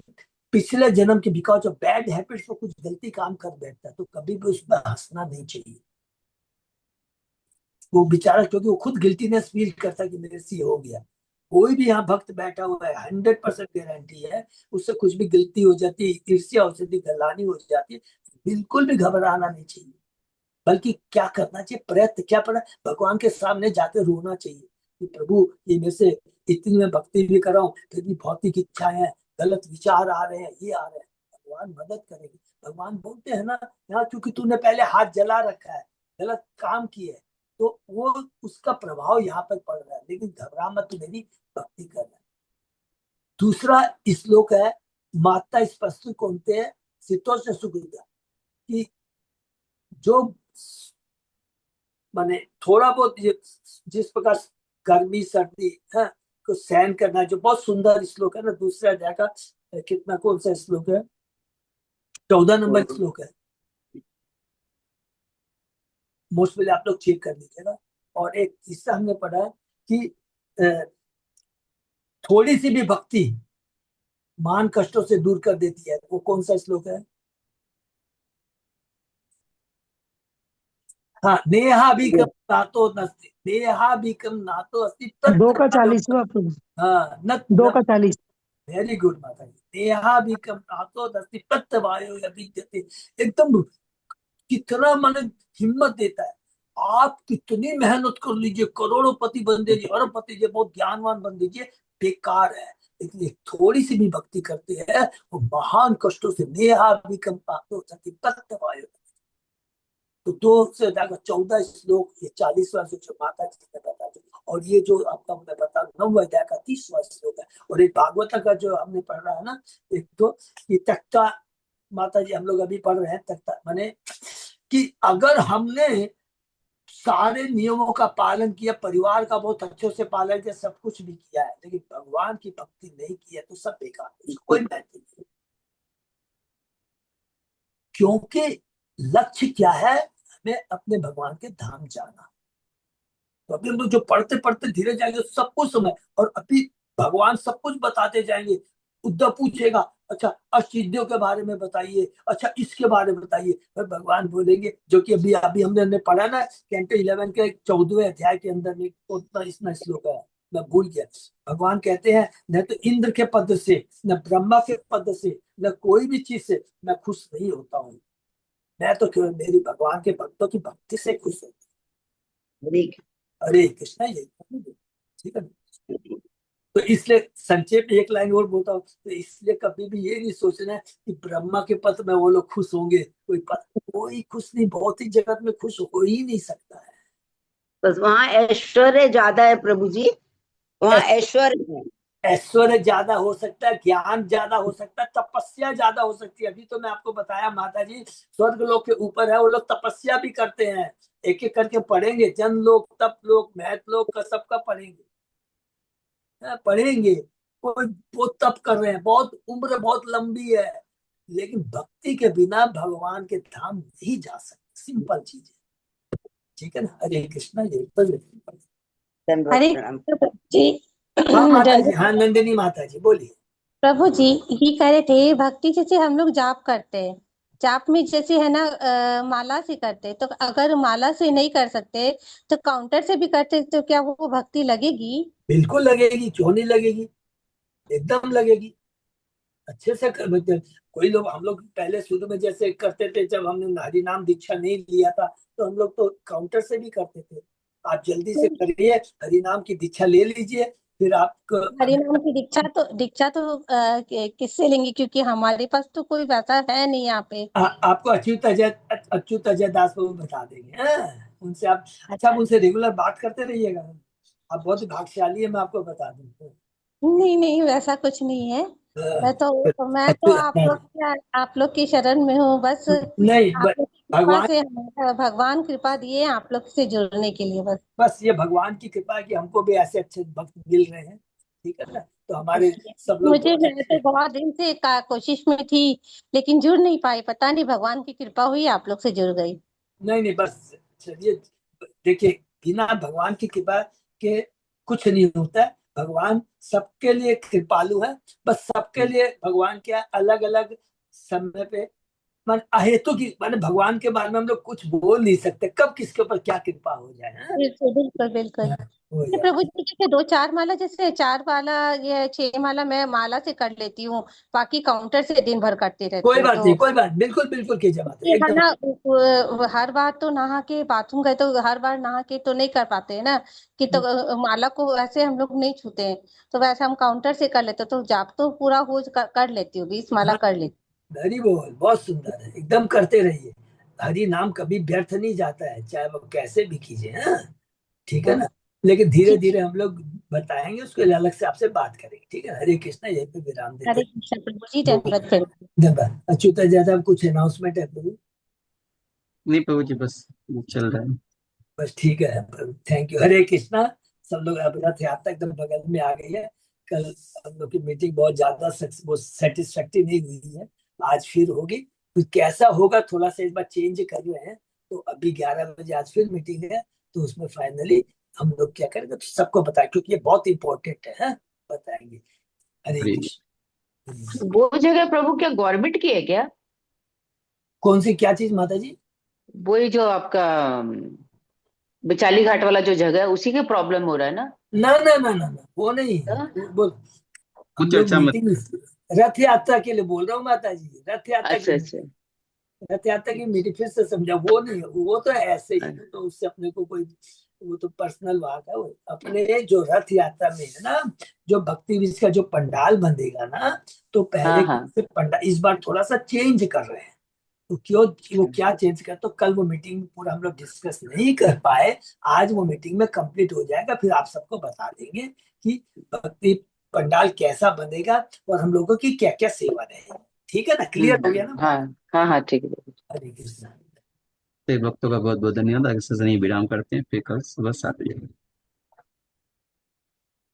पिछले जन्म के बिकॉज ऑफ बैड हैबिट्स वो कुछ गलती काम कर बैठता है, तो कभी भी उस पर हंसना नहीं चाहिए। वो बेचारा, क्योंकि वो खुद गिल्टीनेस फील करता है कि मेरे से ये हो गया। कोई भी यहाँ भक्त बैठा हुआ है, 100% गारंटी है उससे कुछ भी गलती हो जाती है, ईर्ष्या हो जाती है, गलानी हो जाती है, बिल्कुल भी घबराना नहीं चाहिए। बल्कि क्या करना चाहिए, प्रयत्न क्या पड़ा, भगवान के सामने जाकर रोना चाहिए कि प्रभु ये मेरे से, इतनी मैं भक्ति भी कर रहा हूँ फिर भी भौतिक इच्छाएं हैं, गलत विचार आ रहे हैं, ये आ रहे हैं, भगवान मदद करेंगे। भगवान बोलते हैं ना, यहाँ क्योंकि तूने पहले हाथ जला रखा है, गलत काम किए, तो वो उसका प्रभाव यहाँ पर पड़ रहा है, लेकिन घबरा मत, तू मेरी भक्ति कर रहा है। दूसरा श्लोक है, माता स्पष्ट कौनते हैं शीतोष्ण सुकृता, कि जो माने थोड़ा बहुत जिस प्रकार गर्मी सर्दी है को सहन करना, जो बहुत सुंदर श्लोक है ना, दूसरे अध्याय का कितना, कौन सा श्लोक है, 14 नंबर श्लोक है, मोस्ट पहले आप लोग चेक कर लीजिएगा। और एक तीसरा हमने पढ़ा है कि थोड़ी सी भी भक्ति महान कष्टों से दूर कर देती है, वो कौन सा श्लोक है, हाँ, नेहाभिकम नातो नस्ति, नेहाभिकम नातो अस्ति 2 का 40वां प्रभु, हाँ, 2 का 40। वेरी गुड माता जी। नेहाभिकम नातो नस्ति प्रत्यवायो यभिद्यते, एकदम कितना मन हिम्मत देता है। आप कितनी मेहनत कर लीजिए, करोड़ों पति बन दीजिए, अरबपति जी, बहुत ज्ञानवान बन दीजिए, बेकार है। लेकिन एक थोड़ी सी भी भक्ति करते हैं वो महान कष्टों से, नेहाभिकम नातो नस्ति प्रत्यवायो। तो 2 से जाकर 14 श्लोक, ये 40वां जो माता जी ने बता दिया। और ये जो आपका मैं बता 9 अध्याय का 30वां श्लोक है। और एक भागवत का जो हमने पढ़ रहा है ना, एक तो ये तख्ता माता जी हम लोग अभी पढ़ रहे हैं, तख्ता माने कि अगर हमने सारे नियमों का पालन किया, परिवार का बहुत अच्छे से पालन किया, सब कुछ भी किया है, लेकिन भगवान की भक्ति नहीं किया तो सब बेकार है, कोई महत्व नहीं। क्योंकि लक्ष्य क्या है, हमें अपने भगवान के धाम जाना। तो अभी हम लोग जो पढ़ते पढ़ते धीरे जाएंगे सब कुछ समय, और अभी भगवान सब कुछ बताते जाएंगे। उद्धव पूछेगा, अच्छा असिद्धियों के बारे में बताइए, अच्छा इसके बारे में बताइए, फिर भगवान बोलेंगे, जो कि अभी अभी हमने पढ़ा ना कैंटो 11 के 14वें अध्याय के अंदर में उतना इतना श्लोक है, मैं भूल गया। भगवान कहते हैं, न तो इंद्र के पद से, न ब्रह्मा के पद से, न कोई भी चीज से मैं खुश नहीं होता हूँ, मैं तो केवल मेरी भगवान के भक्तों की भक्ति से खुश होता हूँ। हरे कृष्णा, ये ठीक है। तो इसलिए संक्षेप में एक लाइन और बोलता हूँ, तो इसलिए कभी भी ये नहीं सोचना है कि ब्रह्मा के पद में वो लोग खुश होंगे, कोई खुश नहीं, भौतिक जगत में खुश हो ही नहीं सकता है। बस वहाँ ऐश्वर्य ज्यादा है प्रभु जी, वहाँ ऐश्वर्य है। ऐश्वर्य ज्यादा हो सकता है, ज्ञान ज्यादा हो सकता है, तपस्या ज्यादा हो सकती है। अभी तो मैं आपको बताया माता जी, स्वर्ग लोक के ऊपर है, वो लोग तपस्या भी करते हैं, एक एक करके पढ़ेंगे, जन लोक, तप लोक, महत लोक का सबका पढ़ेंगे, पढ़ेंगे। कोई बहुत तप कर रहे हैं, बहुत उम्र बहुत लंबी है, लेकिन भक्ति के बिना भगवान के धाम नहीं जा सकते, सिंपल चीज है, ठीक है ना। हरे कृष्णा, ये हरे प्रभु जी हाँ माता जी, हाँ नंदिनी माता जी बोलिए। प्रभु जी ये कह रहे थे, भक्ति जैसे हम लोग जाप करते हैं, जाप में जैसे है ना माला से करते हैं, तो अगर माला से नहीं कर सकते तो काउंटर से भी करते, तो क्या वो भक्ति लगेगी? बिल्कुल लगेगी, क्यों नहीं लगेगी, एकदम लगेगी, अच्छे से मतलब कोई लोग, हम लोग पहले शुरू में जैसे करते थे, जब हमने हरि नाम दीक्षा नहीं लिया था, तो हम लोग तो काउंटर से भी करते थे। आप जल्दी से करिए, हरि नाम की दीक्षा ले लीजिए, फिर आपको हरि नाम की दीक्षा तो किससे लेंगे, क्योंकि हमारे पास तो कोई वैसा है नहीं यहाँ पे। आपको अच्युत अजय दास बाबू बता देंगे, उनसे आप अच्छा, आप उनसे रेगुलर बात करते रहिएगा, आप बहुत भाग्यशाली है, मैं आपको बता दूं। नहीं नहीं, वैसा कुछ नहीं है। मैं तो आप लोग की शरण में हूँ, बस नहीं, आप लोग की कृपा भगवान से, भगवान कृपा दिए आप लोग से जुड़ने के लिए, बस ये भगवान की कृपा है कि हमको भी ऐसे अच्छे भक्त मिल रहे हैं, ठीक है ना। तो हमारे सब लोग मैं तो बहुत दिन से कोशिश में थी, लेकिन जुड़ नहीं पाई, पता नहीं भगवान की कृपा हुई आप लोग से जुड़ गई। नहीं बस चलिए, देखिए बिना भगवान की कृपा के कुछ नहीं होता है। भगवान सबके लिए कृपालु है, बस सबके लिए भगवान क्या अलग अलग समय पे मान अहेतु की माने भगवान के बारे में हम लोग कुछ बोल नहीं सकते, कब किसके ऊपर क्या कृपा हो जाए। हाँ? बिल्कुल बिल्कुल बिल्कुल। हाँ, हो तो जाए। प्रभु जी जैसे 2-4 माला, जैसे 4 माला या 6 माला मैं माला से कर लेती हूँ, बाकी काउंटर से दिन भर करती रहती कोई हूँ। बात तो नहीं, कोई बात बिल्कुल बिल्कुल कीजिए बात ये है एकदम। ना, हर बार तो नहा के बाथरूम गए तो हर बार नहा के तो नहीं कर पाते हैं ना, कि तो माला को वैसे हम लोग नहीं छूते हैं, तो वैसे हम काउंटर से कर लेते, तो जाप तो पूरा हो कर लेती हूँ, 20 माला हाँ, कर लेती हरि बोल, बहुत सुंदर है, एकदम करते रहिए। हरि नाम कभी व्यर्थ नहीं जाता है, चाहे वो कैसे भी कीजिए। हाँ, ठीक है हूँ। ना। लेकिन धीरे ठीक। धीरे हम लोग बताएंगे, उसके लिए अलग से आपसे बात करेंगे, ठीक है। हरे कृष्णा, यहीं पे विराम देते हरे हैं। कृष्ण प्रभु जी, बोल, धन्यवाद प्रभु। धन्यवाद। अच्युता ज्यादा कुछ अनाउंसमेंट है प्रभु? नहीं प्रभु जी, बस चल रहा है। बस ठीक है प्रभु, थैंक यू। हरे कृष्णा। सब लोग, अब रथ यात्रा एकदम बगल में आ गई है। कल हम लोग की मीटिंग बहुत ज्यादा वो सेटिस्फैक्टरी नहीं हुई है, आज फिर होगी। फिर कैसा होगा थोड़ा सा इस बार चेंज कर रहे हैं, तो अभी 11 बजे आज फिर मीटिंग है, तो उसमें फाइनली हम लोग क्या करेंगे तो सबको बताएं, क्योंकि ये बहुत इंपॉर्टेंट है। हाँ? बताएंगे। हरे हरे कृष्ण। वो जगह प्रभु क्या गवर्नमेंट की है क्या? कौन सी क्या चीज माता जी? वही जो आपका बिचाली घाट वाला जो जगह है, उसी के प्रॉब्लम हो रहा है ना? ना ना ना ना ना, वो नहीं है। तो? बोल, हम कुछ लोग चर्चा मत। मीटिंग रथ यात्रा के लिए बोल रहा हूँ माता जी, रथ यात्रा की अच्छा मीटिंग। अच्छा। रथ यात्रा की मीटिंग फिर से समझा, वो नहीं है, वो तो ऐसे ही है, तो उससे अपने को कोई, वो तो पर्सनल बात है। वो अपने जो रथ यात्रा में है ना, जो भक्ति विज का जो पंडाल बंधेगा ना, तो हाँ पहले हाँ। से पंडाल इस बार थोड़ा सा चेंज कर रहे हैं। तो क्यों वो क्या चेंज कर, तो कल वो मीटिंग में पूरा हम लोग डिस्कस नहीं कर पाए। आज वो मीटिंग में कंप्लीट हो जाएगा, फिर आप सबको बता देंगे कि भक्ति पंडाल कैसा बनेगा और हम लोगों की क्या क्या सेवा रहेगी। ठीक है ना, क्लियर हो गया ना हाँ बात? हाँ हाँ, ठीक है। हरे कृष्ण। भक्तों का बहुत बहुत धन्यवाद। आगे से विराम करते हैं, फिर कल सुबह 7 बजे।